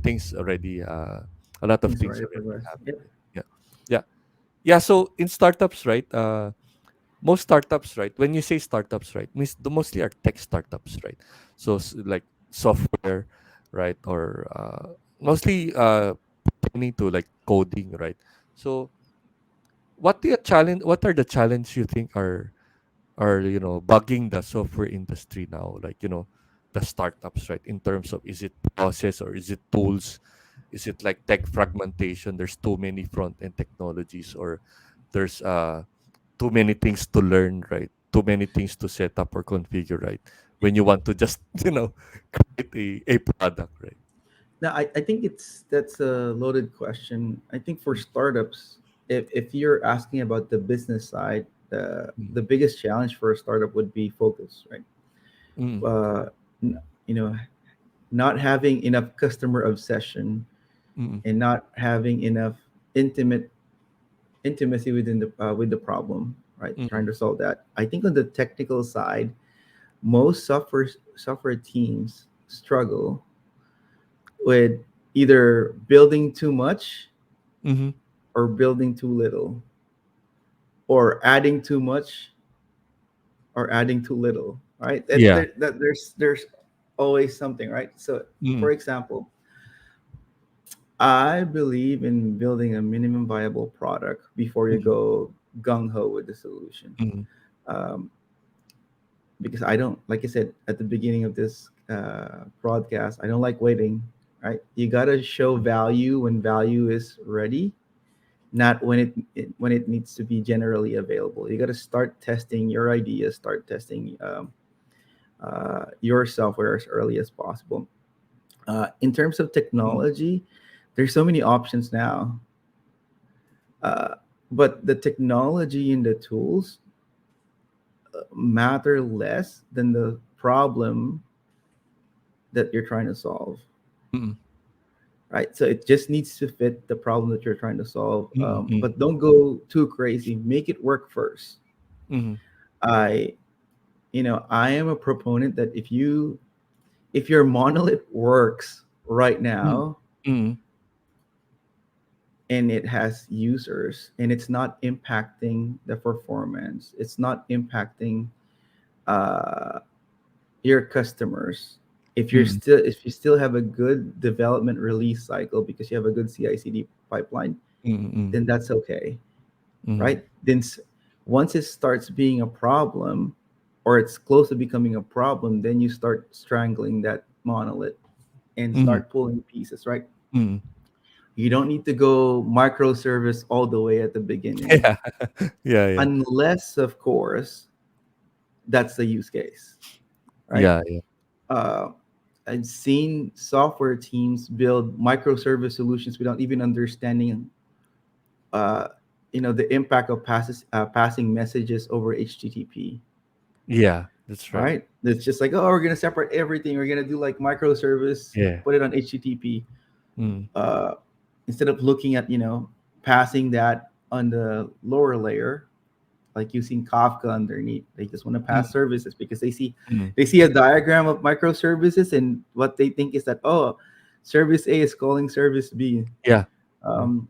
things already, a lot of Things things already already progressed. happened. Yep. Yeah. Yeah. Yeah. So in startups, right? Most startups, right? When you say startups, right, mostly are tech startups, right? So like software, right? Or mostly pertaining to like coding, right? So what are the challenges you think are bugging the software industry now, like the startups, right? In terms of, is it process, or is it tools, is it like tech fragmentation, there's too many front end technologies, or there's too many things to learn, right? Too many things to set up or configure, right? When you want to just create a product, right? Now, I think that's a loaded question. I think for startups, if you're asking about the business side, Mm, the biggest challenge for a startup would be focus, right? mm, Uh, n- you know, not having enough customer obsession mm, and not having enough intimate intimacy with the problem, right? mm, Trying to solve that. I think on the technical side, most software teams struggle with either building too much mm, or building too little, or adding too much or adding too little, right? yeah. There's always something, right? So Mm, for example, I believe in building a minimum viable product before you mm, go gung ho with the solution. mm, um, because I don't, like I said at the beginning of this broadcast, I don't like waiting, right? You got to show value when value is ready, not when it needs to be generally available. You got to start testing your ideas, start testing your software as early as possible. In terms of mm, technology, there's so many options now, uh, but the technology and the tools matter less than the problem that you're trying to solve, mm, right? So it just needs to fit the problem that you're trying to solve. mm, mm, But don't go too crazy. Make it work first. mm, I, I am a proponent that if your monolith works right mm, now, mm, and it has users, and it's not impacting the performance, it's not impacting uh, your customers, Mm, if you still have a good development release cycle because you have a good CI/CD pipeline, mm, mm, then that's okay, mm, right? Once it starts being a problem, or it's close to becoming a problem, then you start strangling that monolith and mm, start pulling pieces, right? mm. You don't need to go microservice all the way at the beginning, Yeah. Yeah, yeah. unless, of course, that's the use case, right? Yeah, yeah. Uh, I've seen software teams build microservice solutions without even understanding, uh, the impact of passing messages over HTTP. Yeah, that's right. Right? It's just like, oh, we're gonna separate everything. We're gonna do like microservice, Yeah. put it on HTTP. Mm, Uh, Instead of looking at passing that on the lower layer, like using Kafka underneath. They just want to mm, pass services because mm. they see a diagram of microservices, and what they think is that, oh, service A is calling service B. Yeah. Yeah. Um,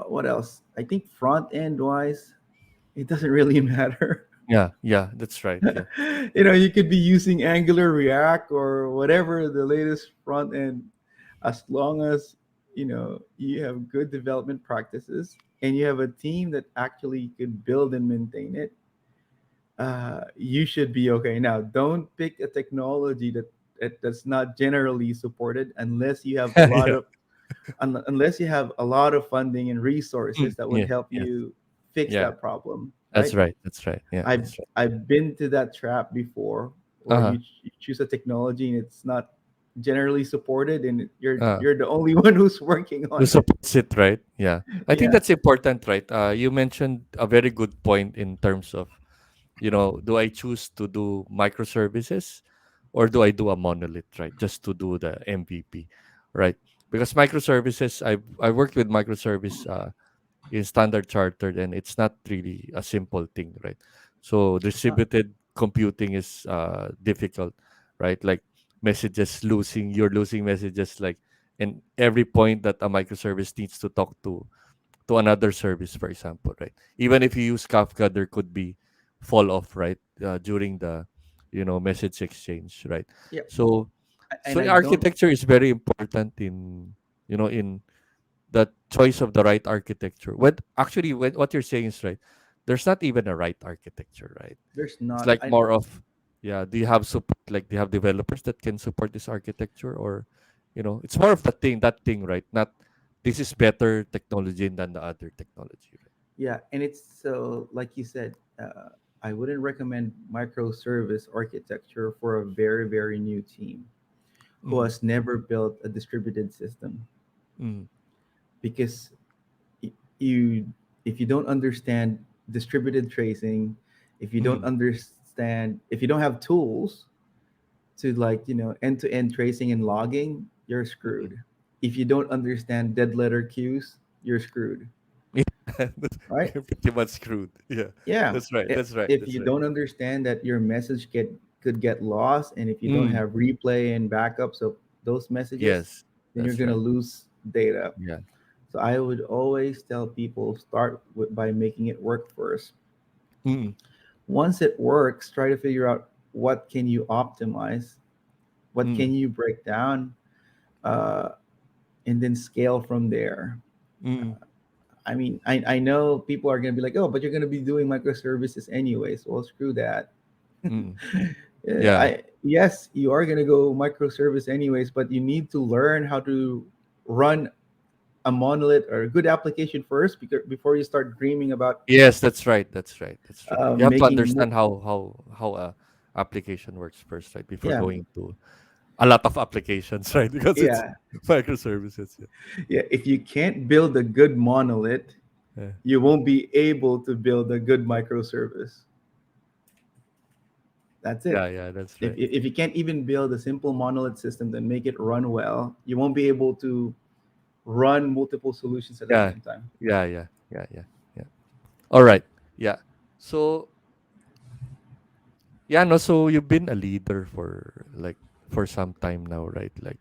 what else? I think front end wise, it doesn't really matter. Yeah, yeah, that's right. Yeah. You could be using Angular, React, or whatever the latest front end, as long as you have good development practices and you have a team that actually could build and maintain it. You should be okay. Now, don't pick a technology that's not generally supported unless you have a lot Yeah. of unless you have a lot of funding and resources Mm, that would yeah, help yeah, you fix yeah. that problem, That's right? right. That's right. Yeah, I've that's right. I've been to that trap before, where Uh-huh. you choose a technology and it's not generally supported, and Uh, you're the only one who's working who on it. supports it, right? Yeah. I think Yeah. that's important, right? You mentioned a very good point in terms of, do I choose to do microservices or do I do a monolith, right? Just to do the MVP, right? Because microservices, I worked with microservice in Standard Chartered, and it's not really a simple thing, right? So It's not. distributed computing is difficult, right? Like you're losing messages, like, and every point that a microservice needs to talk to another service, for example, right? Even if you use Kafka, there could be fall off, right? During the message exchange, right? Yeah. So And the I don't. architecture is very important in the choice of the right architecture. What you're saying is right. There's not even a right architecture, right? There's It's not. like more of, yeah. Do you have support? Like, do you have developers that can support this architecture, or it's more of that thing, right? Not this is better technology than the other technology, right? Yeah, and it's so, like you said, I wouldn't recommend microservice architecture for a very, very new team who Mm, has never built a distributed system, mm, because y- you if you don't understand distributed tracing, mm, if you don't have tools to, like, end-to-end tracing and logging, you're mm. screwed. If you don't understand dead letter queues, you're screwed, Yeah, right? you're pretty much screwed. Yeah, Yeah. that's right. That's right. If That's you right. don't understand that your message could get lost, and if you don't Mm, have replay and backups of those messages, yes, then you're that's going to right. lose data. Yeah. So I would always tell people, by making it work first. Mm, Once it works, try to figure out what can you optimize, what mm, can you break down, uh, and then scale from there. mm, I mean, I know people are going to be like, oh, but you're going to be doing microservices anyways. Well, screw that. mm. Yeah. Yes, you are going to go microservice anyways, but you need to learn how to run a monolith or a good application first, because before you start dreaming about Yes, that's right. That's right. That's right. You have to making understand how a application works first, right? Before yeah, going to a lot of applications, right? Because it's yeah, microservices. Yeah. yeah. If you can't build a good monolith, Yeah. you won't be able to build a good microservice. That's Yeah. it. Yeah. That's if, right. if if you can't even build a simple monolith system and make it run well, you won't be able to run multiple solutions at the Yeah. same time. Yeah. Yeah. Yeah. Yeah. Yeah. All right. Yeah. So yeah. No. So you've been a leader for some time now, right? Like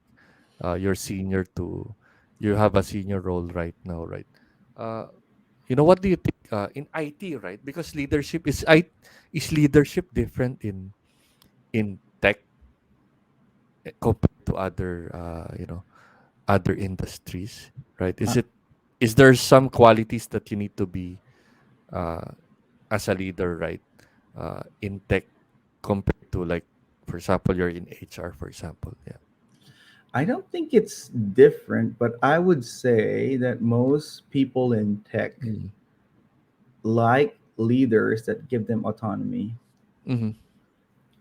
you're senior to you have a senior role right now, right? Uh, what do you think in IT, right? Because is leadership different in tech compared to other other industries, right? Uh, Is there some qualities that you need to be uh, as a leader, right? In tech compared to, like, for example, you're in HR, for example. Yeah. I don't think it's different, but I would say that most people in tech Mm. like leaders that give them autonomy Mm-hmm.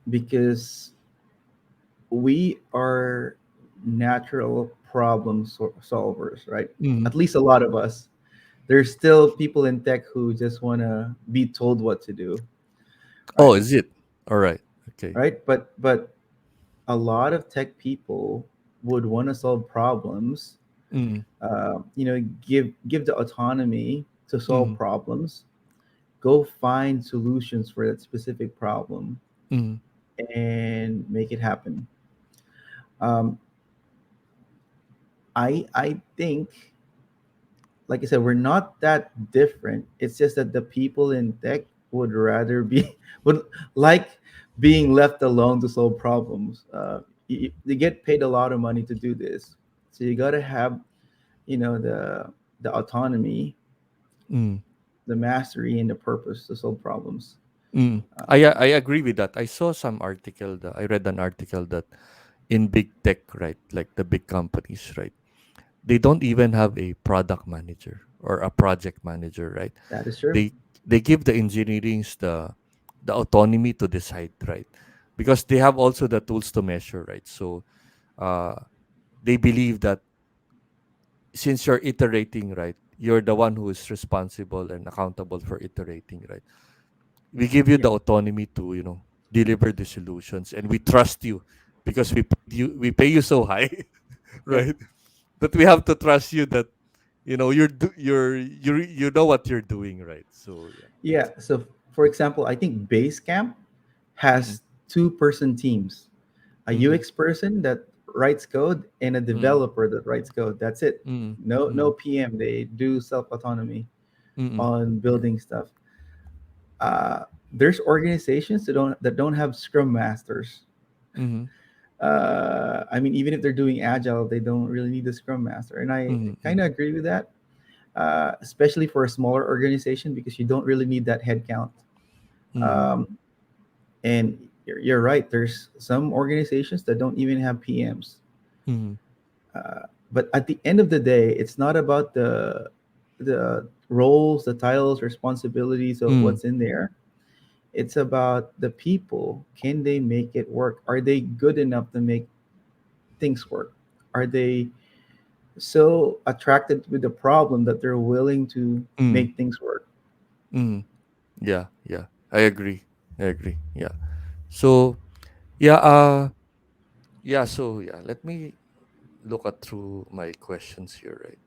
because we are natural solvers, right? Mm-hmm. At least a lot of us. There's still people in tech who just want to be told what to do, Oh, right? is it? All right. Okay. Right? But a lot of tech people would want to solve problems. Mm. Give the autonomy to solve Mm. problems. Go find solutions for that specific problem Mm. and make it happen. Um, I think, like I said, we're not that different. It's just that the people in tech would rather be would like being left alone to solve problems. They get paid a lot of money to do this, so you got to have the autonomy, Mm. the mastery, and the purpose to solve problems. Mm. I agree with that. I saw some article that I read an article that in big tech, right, like the big companies, right, they don't even have a product manager or a project manager, right? That is true. They they give the engineerings the autonomy to decide, right? Because they have also the tools to measure, right? So uh they believe that since you're iterating, right, you're the one who is responsible and accountable for iterating, right? We give you Yeah, the autonomy to, deliver the solutions, and we trust you because we pay you so high, yeah, right? That we have to trust you that you know what you're doing, right? So yeah. yeah. So, for example, I think Basecamp Mm-hmm. has two-person teams: a Mm-hmm. UX person that writes code and a Mm-hmm. developer that writes code. That's it. No Mm-hmm. PM. They do self autonomy Mm-hmm. on Yeah. building stuff. There's organizations that don't have Scrum Masters. Mm-hmm. I mean, even if they're doing Agile, they don't really need a Scrum Master, and I kind Mm-hmm. of agree with that. Especially for a smaller organization because you don't really need that headcount. Mm-hmm. Um, and you're right. There's some organizations that don't even have PMs. Mm-hmm. But at the end of the day, it's not about the roles, the titles, responsibilities of Mm-hmm. what's in there. It's about the people. Can they make it work? Are they good enough to make things work? Are they so attracted with the problem that they're willing to Mm-hmm. make things work? Mm-hmm. Yeah, yeah. I agree. Yeah. So yeah, so let me look at through my questions here, right?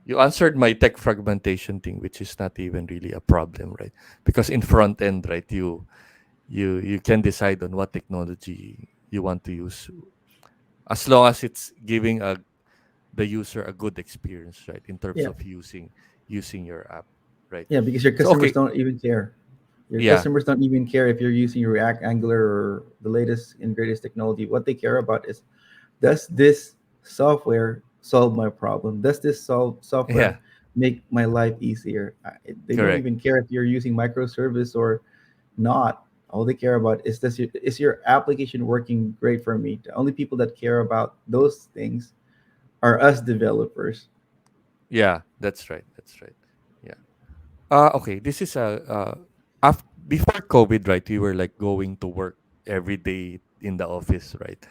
You answered my tech fragmentation thing, which is not even really a problem, right? Because in front end, right, you can decide on what technology you want to use, as long as it's giving the user a good experience, right, in terms Yeah, of using your app, right? yeah, because your So customers okay, don't even care. Your yeah, customers don't even care if you're using React, Angular, or the latest and greatest technology. What they care about is, does this software solve my problem? Does this software yeah, make my life easier? They don't correct, even care if you're using microservice or not. All they care about is, is your application working great for me? The only people that care about those things are us developers. yeah, that's right, yeah. Okay, this is a before COVID, right? We were like going to work every day in the office, right?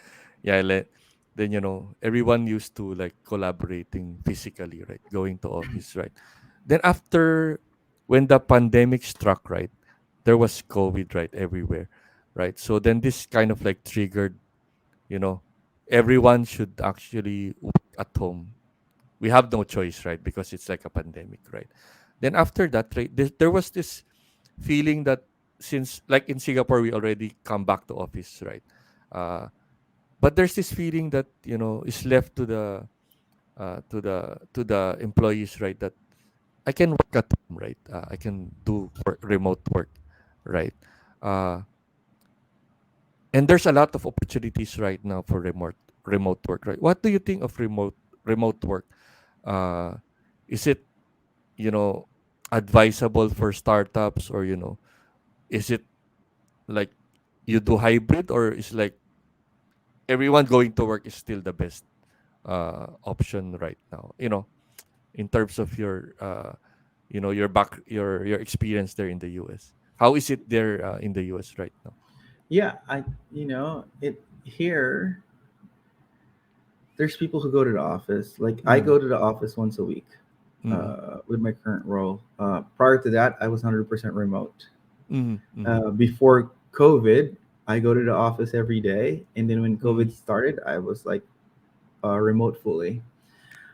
Yeah, then everyone used to like collaborating physically, right? Going to office, right? Then after, when the pandemic struck, right? There was COVID, right, everywhere, right? So then this kind of like triggered, you know, everyone should actually work at home. We have no choice, right? Because it's like a pandemic, right? Then after that, right, there was this feeling that, since like in Singapore we already come back to office, right? uh but there's this feeling that is left to the to the employees, right? That I can work at home, right? I can do remote work, right? Uh, and there's a lot of opportunities right now for remote work, right? What do you think of remote work? Uh, is it, you know advisable for startups, or is it like you do hybrid, or is like everyone going to work is still the best option right now? In terms of your experience there in the US. How is it there in the US right now? Yeah, it here. There's people who go to the office. Like I Mm, go to the office once a week, mm, with my current role. Prior to that, I was 100% remote. mm, mm, Before COVID, I go to the office every day, and then when mm, COVID started, I was like remote fully.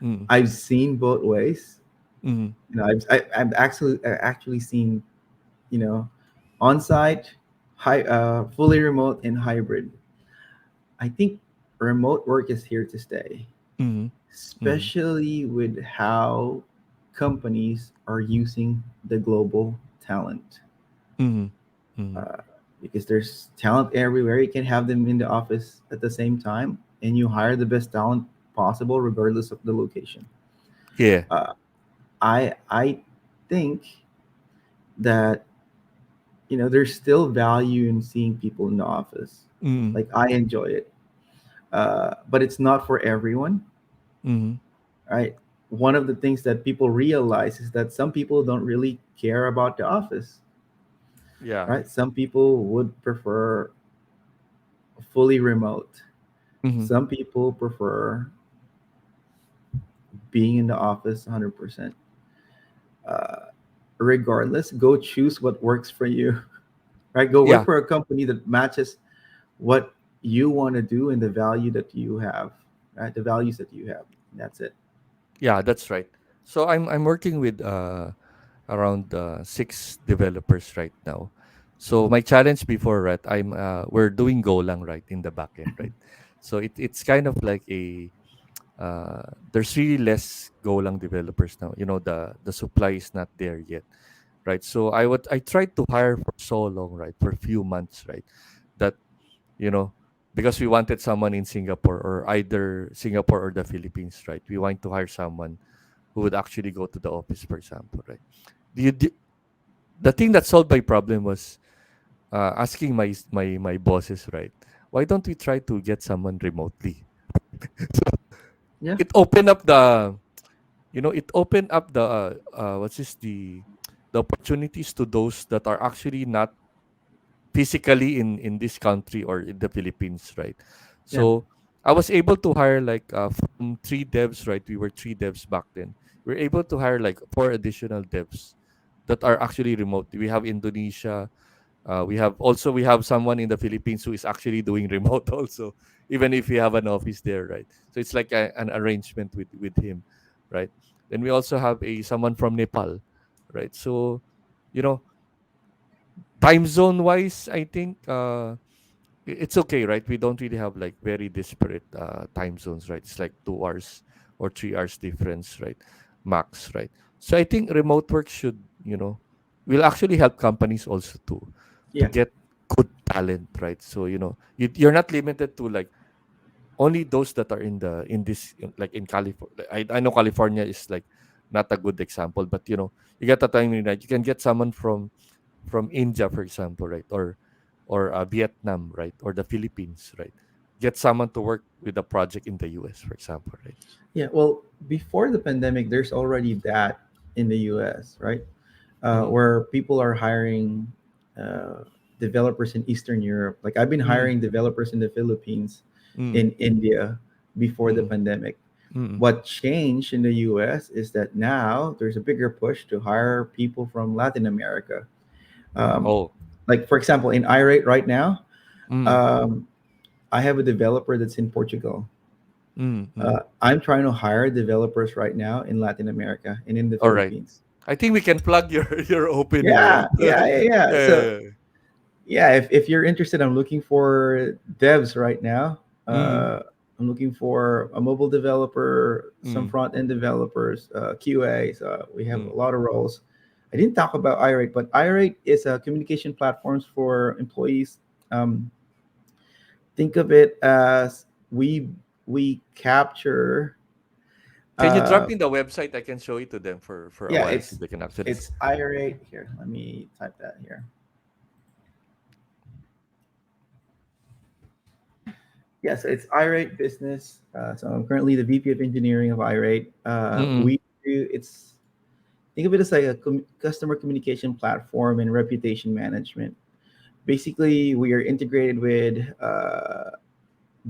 mm, I've seen both ways. mm, I've actually seen, you know, on-site, fully remote, and hybrid. I think remote work is here to stay, mm, mm, especially with how companies are using the global talent. mm, mm. Uh, because there's talent everywhere. You can have them in the office at the same time, and you hire the best talent possible, regardless of the location. Yeah. Uh, I think that there's still value in seeing people in the office. Mm, Like I enjoy it, but it's not for everyone, mm. right? One of the things that people realize is that some people don't really care about the office, Yeah. right? Some people would prefer fully remote. Mm, Some people prefer being in the office 100%. Uh, Regardless, go choose what works for you, right? Go work yeah. for a company that matches what you want to do and the value that you have, right? The values that you have. That's it. Yeah, that's right. So I'm working with around six developers right now. So my challenge before, right, we're doing Golang, right, in the back end, right. So it's kind of like there's really less Golang developers now. The supply is not there yet, right. So I tried to hire for so long, right, for a few months, right, that you know because we wanted someone in Singapore, or either Singapore or the Philippines, right. We want to hire someone who would actually go to the office, for example, right. The thing that solved my problem was asking my bosses, right? Why don't we try to get someone remotely? So Yeah. it opened up the what's this the opportunities to those that are actually not physically in this country or in the Philippines, right? Yeah. So I was able to hire like from three devs, right? We were three devs back then. We were able to hire like four additional devs that are actually remote. We have Indonesia. We have someone in the Philippines who is actually doing remote also, even if we have an office there, right? So it's like an arrangement with him, right? Then we also have a someone from Nepal, right? So, you know, time zone wise, I think it's okay, right? We don't really have like very disparate time zones, right? It's like 2 hours or 3 hours difference, right? Max, right? So I think remote work will actually help companies also to Yeah. get good talent, right? So you're not limited to like only those that are like in California. I know California is like not a good example, but you get the timing right. You can get someone from India, for example, right, or Vietnam, right, or the Philippines, right. Get someone to work with a project in the US, for example, right. Yeah. Well, before the pandemic, there's already that in the US, right? Mm, Where people are hiring uh, developers in Eastern Europe. Like I've been mm, hiring developers in the Philippines, mm, in India before the mm, pandemic. mm. What changed in the US is that now there's a bigger push to hire people from Latin America. Um, Oh. like, for example, in iRate right now, Mm, um, I have a developer that's in Portugal. mm, mm. I'm trying to hire developers right now in Latin America and in the All right. Philippines. I think we can plug your your opening, right? Yeah, yeah, yeah, yeah. So Yeah. yeah, if you're interested, I'm looking for devs right now, Mm, I'm looking for a mobile developer, some Mm. front end developers, QAs. We have Mm. a lot of roles. I didn't talk about iRate, but iRate is a communication platforms for employees. Um, think of it as we capture. Can you drop Uh, in the website? I can show it to them for a yeah, while so they can actually it's iRate here. Let me type that here. Yeah, so it's iRate Business. So I'm currently the VP of Engineering of iRate. Mm. We do it's think of it as like a customer communication platform and reputation management. Basically, we are integrated with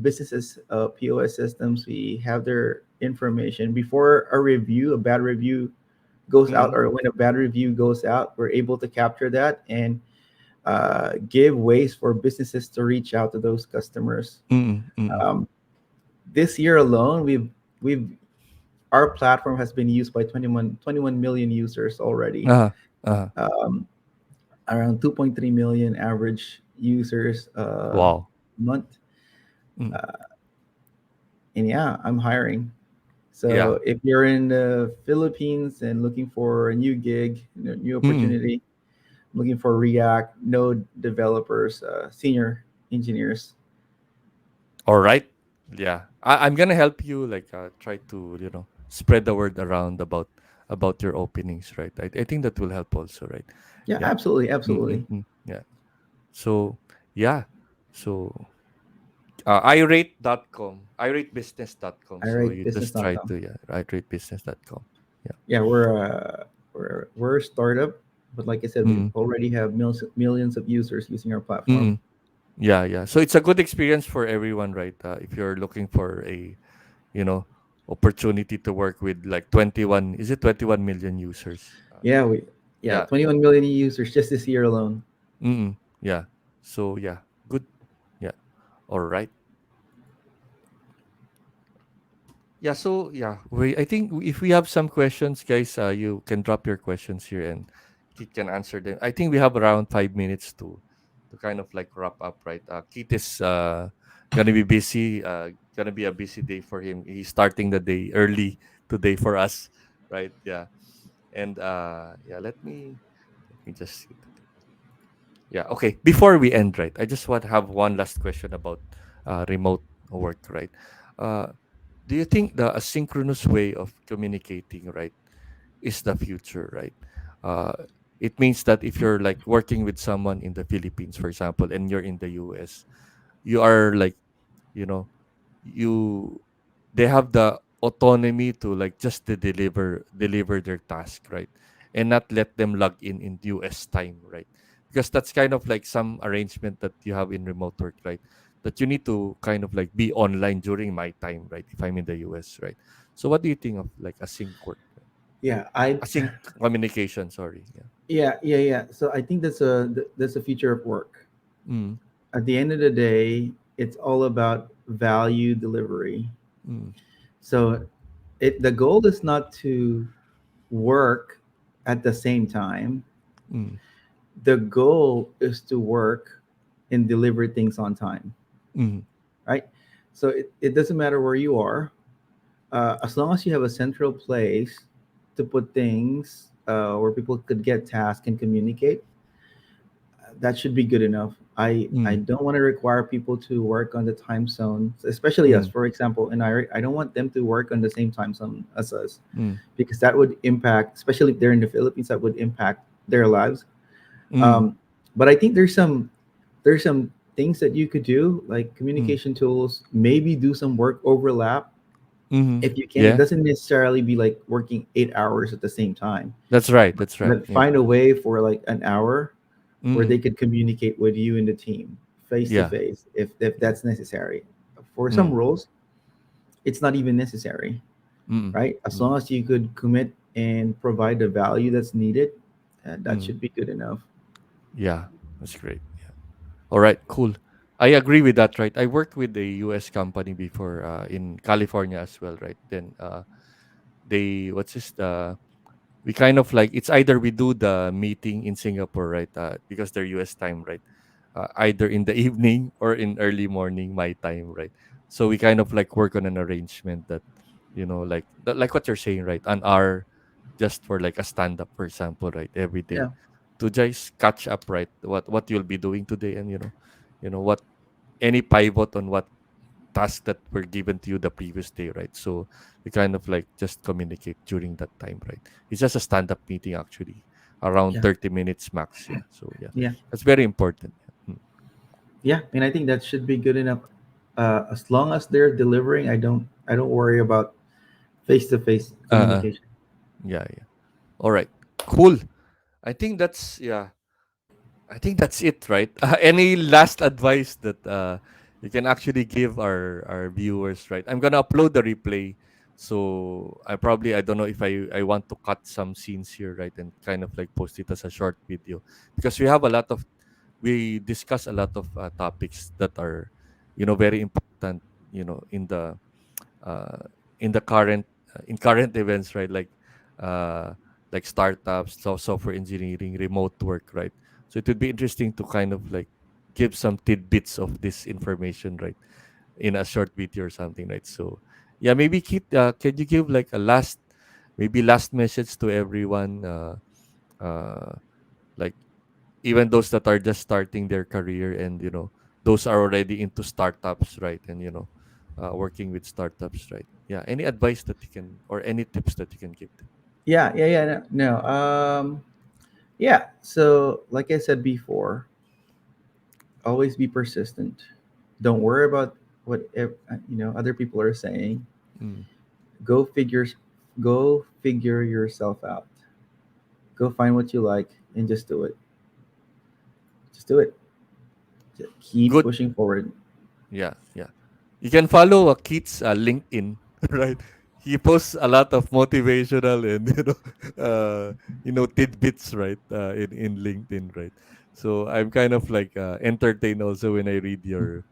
businesses, POS systems. We have their information before a bad review goes out, Mm. or when a bad review goes out, we're able to capture that and give ways for businesses to reach out to those customers. Mm. Mm. Um, this year alone, we've our platform has been used by 21 million users already. Uh-huh. Uh-huh. Um, Around 2.3 million average users Wow. month. Mm. Uh, and yeah, I'm hiring. Yeah. So if you're in the Philippines and looking for a new gig, new Mm. opportunity, looking for React, Node developers, senior engineers. All right. Yeah. I'm gonna help you like try to, spread the word around about your openings, right? I think that will help also, right? Yeah, Yeah. absolutely, Mm. absolutely. Mm. Yeah. So yeah. So irate.com, iratebusiness.com. All So right, you just try business.com. to, yeah, iratebusiness.com. Yeah. Yeah, we're a startup, but like I said, we Mm. already have millions of users using our platform. Mm. Yeah, yeah. So it's a good experience for everyone, right? If you're looking for a, you know, opportunity to work with like 21, is it 21 million users? Yeah, 21 million users just this year alone. Yeah. So yeah, good. Yeah. All right. Yeah. So yeah, I think if we have some questions, guys, you can drop your questions here and Keith can answer them. I think we have around 5 minutes to kind of like wrap up, right? Keith is gonna be busy. Gonna be a busy day for him. He's starting the day early today for us, right? Yeah. And yeah, let me just see. Yeah. Okay. Before we end, right? I just want to have one last question about remote work, right? Uh, do you think the asynchronous way of communicating, right, is the future, right? Uh, it means that if you're like working with someone in the Philippines, for example, and you're in the US, you are like, you know, you they have the autonomy to like just to deliver their task, right, and not let them log in US time, right? Because that's kind of like some arrangement that you have in remote work, right, that you need to kind of like be online during my time, right, if I'm in the US, right? So what do you think of like async work, Yeah, I async communication, sorry? Yeah. yeah. So I think that's a future of work. Mm. At the end of the day, it's all about value delivery. Mm. So the goal is not to work at the same time. Mm. The goal is to work and deliver things on time, Mm. right? So it doesn't matter where you are, as long as you have a central place to put things where people could get tasks and communicate, that should be good enough. I Mm. don't want to require people to work on the time zone, especially us. Mm. For example, and I don't want them to work on the same time zone as us, Mm. because that would impact, especially if they're in the Philippines, that would impact their lives. Mm. Um, but I think there's some things that you could do, like Mm. communication tools. Maybe do some work overlap Mm. if you can. It Yeah, doesn't necessarily be like working 8 hours at the same time, that's right, that's right. but Yeah. find a way for like an hour where they Mm. could communicate with you and the team face to Yeah. face if Yeah. that's necessary. For some Mm. roles, it's not even necessary, Mm. right? As Mm. long as you could commit and provide the value that's needed, that Mm. should be good enough. Yeah, that's great. Yeah. All right, cool. I agree with that, right? I worked with a US company before in California as well, right? Then they what's this we kind of like it's either we do the meeting in Singapore, right? Because they're US time, right? either in the evening or in early morning my time, right? So we kind of like work on an arrangement that, like what you're saying, right? An hour just for like a stand up, for example, right? Every day Yeah, to just catch up, right? What you'll be doing today, and what any pivot on what tasks that were given to you the previous day, right? So we kind of like just communicate during that time, right? It's just a stand up meeting actually, around yeah, 30 minutes max. Yeah. So yeah, yeah, that's very important. Yeah. yeah. And I think that should be good enough. As long as they're delivering, I don't worry about face to face Uh, communication. yeah, yeah. All right. Cool. I think that's it, right? Any last advice that you can actually give our viewers, right? I'm gonna upload the replay, so I don't know if I want to cut some scenes here, right, and kind of like post it as a short video, because we discuss a lot of topics that are, very important, in the uh, in current events, right? Uh, like startups, software engineering, remote work, right? So it would be interesting to kind of like give some tidbits of this information, right, in a short video or something, right? So yeah, maybe Kit, can you give like a last message to everyone, uh, like even those that are just starting their career, and those are already into startups, right, and working with startups, right? Yeah, any advice that you can, or any tips that you can give them? Yeah, yeah, yeah. No, no. Yeah. So, like I said before, always be persistent. Don't worry about what other people are saying. Mm. Go figure, go figure yourself out. Go find what you like and just do it. Just do it. Just keep Good. pushing forward. Yeah, yeah. You can follow Keith's LinkedIn, right? He posts a lot of motivational and tidbits, right? In LinkedIn, right? So I'm kind of like entertained also when I read your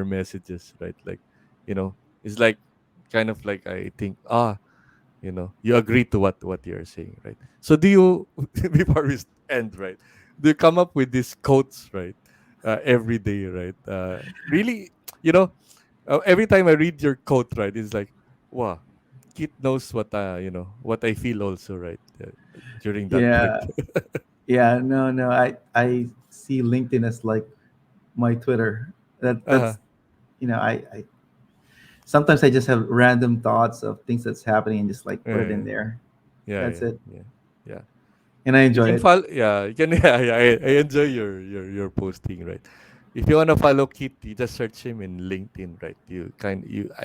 messages, right? Like, you know, it's like kind of like I think, you agree to what you're saying, right? So do you before we end, right, do you come up with these quotes, right, every day, right? Really, you know every time I read your quote, right, it's like, wow, Kit knows what I feel also, right, during that point. Yeah, yeah. No, no. I see LinkedIn as like my Twitter. Uh-huh. That's I sometimes I just have random thoughts of things that's happening and just like put it in Yeah, there. yeah, That's yeah, it, yeah, yeah. and I You enjoy can it. follow, yeah, you can, yeah, yeah. I enjoy your posting, right? If you wanna follow Kit, you just search him in LinkedIn, right?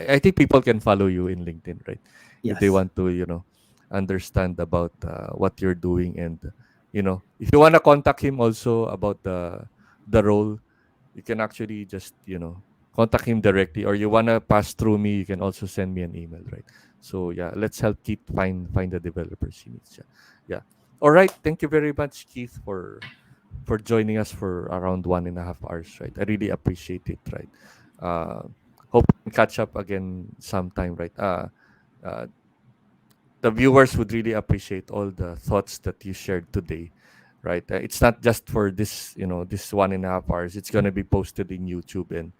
I think people can follow you in LinkedIn, right? If they Yes. want to, understand about what you're doing, and if you wanna contact him also about the role, you can actually just contact him directly, or you wanna pass through me, you can also send me an email, right? So yeah, let's help Keith find the developers he needs. Yeah, yeah. All right, thank you very much, Keith, for joining us for around 1.5 hours, right? I really appreciate it, right? uh Hope we can catch up again sometime, right? Uh the viewers would really appreciate all the thoughts that you shared today, right? It's not just for this 1.5 hours. It's gonna be posted in YouTube, and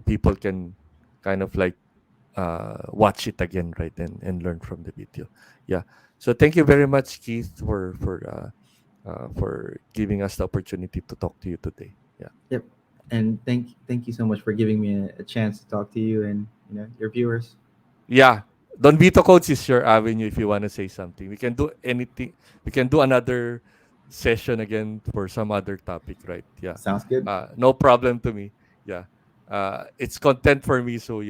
people can kind of like watch it again, right, and learn from the video. Yeah. So thank you very much, Keith, for giving us the opportunity to talk to you today. Yeah. Yep. And thank you so much for giving me a chance to talk to you and your viewers. Yeah. Don Vito Codes is your avenue if you want to say something. We can do anything. We can do another session again for some other topic, right? Yeah. Sounds good. No problem to me. Yeah. It's content for me, so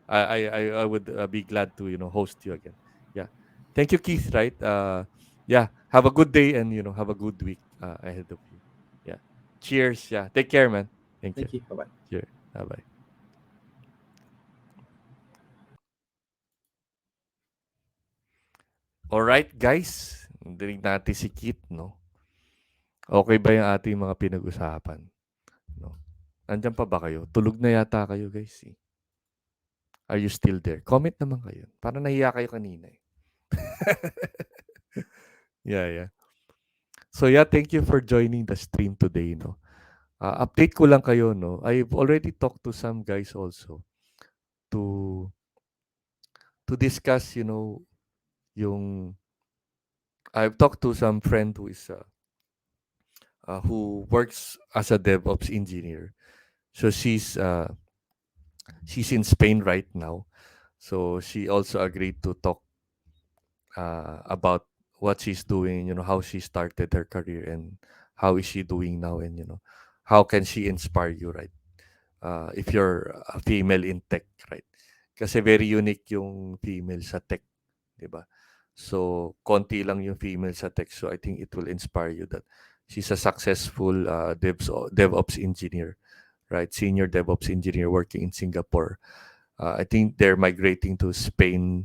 I would be glad to host you again. Yeah. Thank you, Keith. Right. Yeah. Have a good day, and have a good week ahead of you. Yeah. Cheers. Yeah. Take care, man. Thank you. Thank you. Bye bye. Cheers. Bye bye. Alright, guys. Dinig natin si Kit, no? Okay ba yung ating mga pinag-usapan? No? Nandiyan pa ba kayo? Tulog na yata kayo, guys. Eh. Are you still there? Comment naman kayo. Para nahiya kayo kanina. Eh. Yeah, yeah. So yeah, thank you for joining the stream today, no? Update ko lang kayo, no? I've already talked to some guys also to discuss, yung I've talked to some friend who works as a DevOps engineer. So she's in Spain right now. So she also agreed to talk about what she's doing, how she started her career and how is she doing now, and how can she inspire you, right? If you're a female in tech, right? Kasi very unique yung female sa tech, 'di ba? So, konti lang yung female sa tech. So, I think it will inspire you that she's a successful DevOps engineer, right? Senior DevOps engineer working in Singapore. I think they're migrating to Spain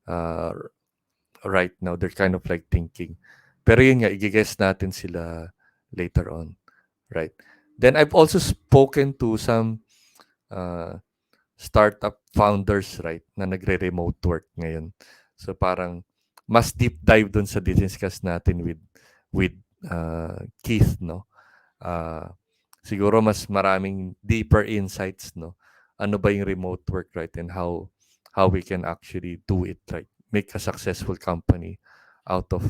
uh, right now. They're kind of like thinking. Pero yun nga, i-guess natin sila later on, right? Then I've also spoken to some uh, startup founders, right, na nagre-remote work ngayon. So parang mas deep dive dun sa discuss natin with Keith, no? Uh, Siguro mas maraming deeper insights, no? Ano ba yung remote work, right? And how we can actually do it, right? Make a successful company out of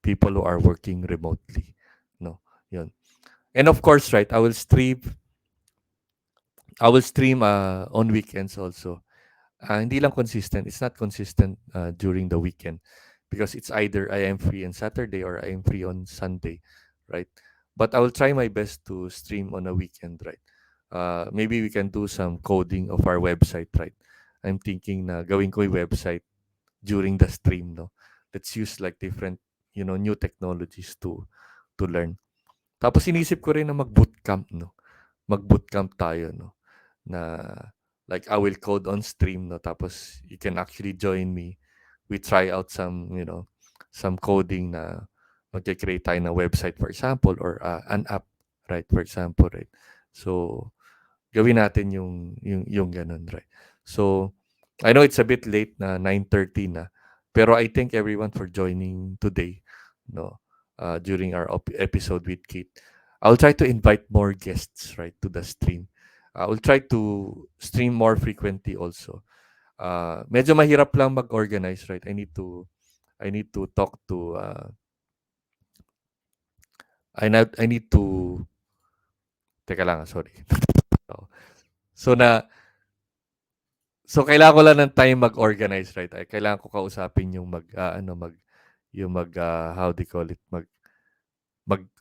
people who are working remotely, no? Yun. And of course, right, I will stream on weekends also. Hindi lang consistent. It's not consistent during the weekend because it's either I am free on Saturday or I am free on Sunday, right? But I will try my best to stream on a weekend, right? Maybe we can do some coding of our website, right? I'm thinking na gawin ko yung website during the stream, no? Let's use like different, new technologies to learn. Tapos inisip ko rin na mag-bootcamp, no? Mag-bootcamp tayo, no? Na like I will code on stream, no, tapos you can actually join me. We try out some coding na magke-create tayo ng website for example or an app, right, for example, right? So gawin natin yung ganun, right? So I know it's a bit late na 9:30 na, pero I thank everyone for joining today, no, during our episode with Kate. I'll try to invite more guests, right, to the stream. I will try to stream more frequently also. Medyo mahirap lang mag-organize, right? I need to talk to I need to teka lang, sorry. So na so kailangan ko lang ng time mag-organize, right? Ay kailangan ko kausapin yung how do you call it,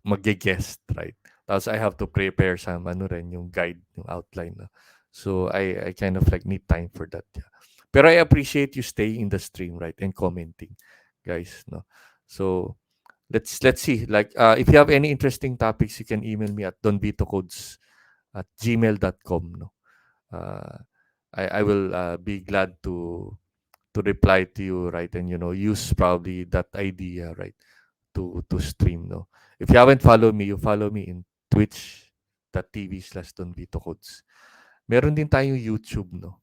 magge-guest, right? Tapos I have to prepare some yung guide, yung outline, no? So I kind of like need time for that. Yeah. Pero I appreciate you staying in the stream, right, and commenting, guys, no. So let's see. Like if you have any interesting topics, you can email me at donbitocodes@gmail.com, no. Uh, I will be glad to reply to you, right, and use probably that idea, right, to stream, no. If you haven't followed me, you follow me in twitch.tv/donbitocodes. Meron din tayong YouTube, no.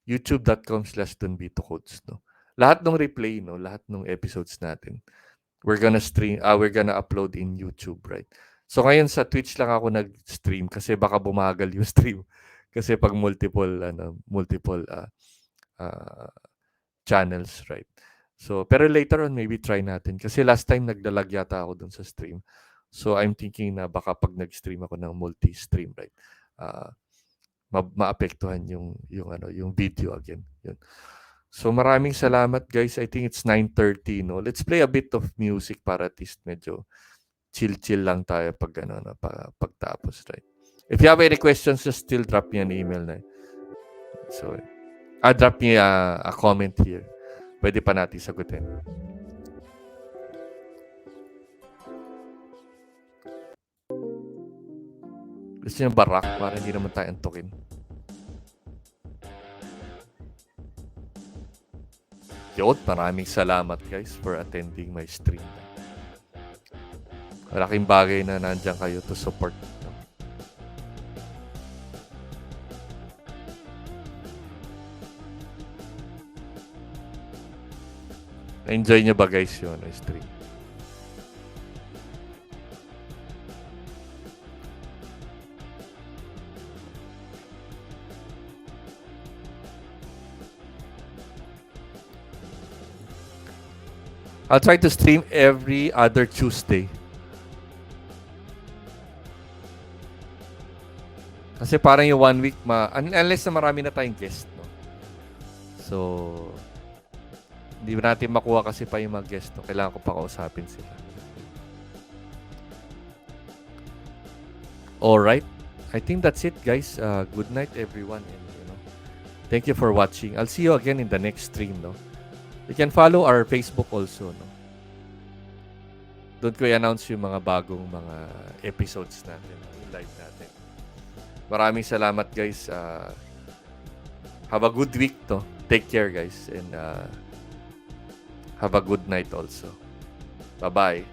youtube.com/donbitocodes, no. Lahat ng replay, no, lahat ng episodes natin, we're gonna upload in YouTube, right? So ngayon sa Twitch lang ako nag-stream kasi baka bumagal yung stream. Kasi pag multiple uh, channels, right? So, pero later on, maybe try natin. Kasi last time nagdalag yata ako dun sa stream. So, I'm thinking na baka pag nag-stream ako ng multi-stream, right? Uh, maapektuhan yung video again. Yun. So, maraming salamat, guys. I think it's 9:30, no? Let's play a bit of music para at least medyo chill-chill lang tayo pagtapos, right? If you have any questions, just still drop me an email na. So, drop me a comment here. Pwede pa natin sagutin. Gusto niyo barak para hindi naman tayo antukin. Yun, maraming salamat guys for attending my stream. Malaking bagay na nandiyan kayo to support. Na-enjoy niyo ba guys yun, stream? I'll try to stream every other Tuesday. Kasi parang yung 1 week, unless na marami na tayong guest, no? So, hindi natin makuha kasi pa yung mga guest, no? Kailangan ko pa kausapin sila. Alright. I think that's it, guys. Good night, everyone. And, thank you for watching. I'll see you again in the next stream, no? You can follow our Facebook also, no? Doon ko i-announce yung mga bagong mga episodes natin, yung live natin. Maraming salamat, guys. Have a good week, to. Take care, guys. And have a good night also. Bye-bye.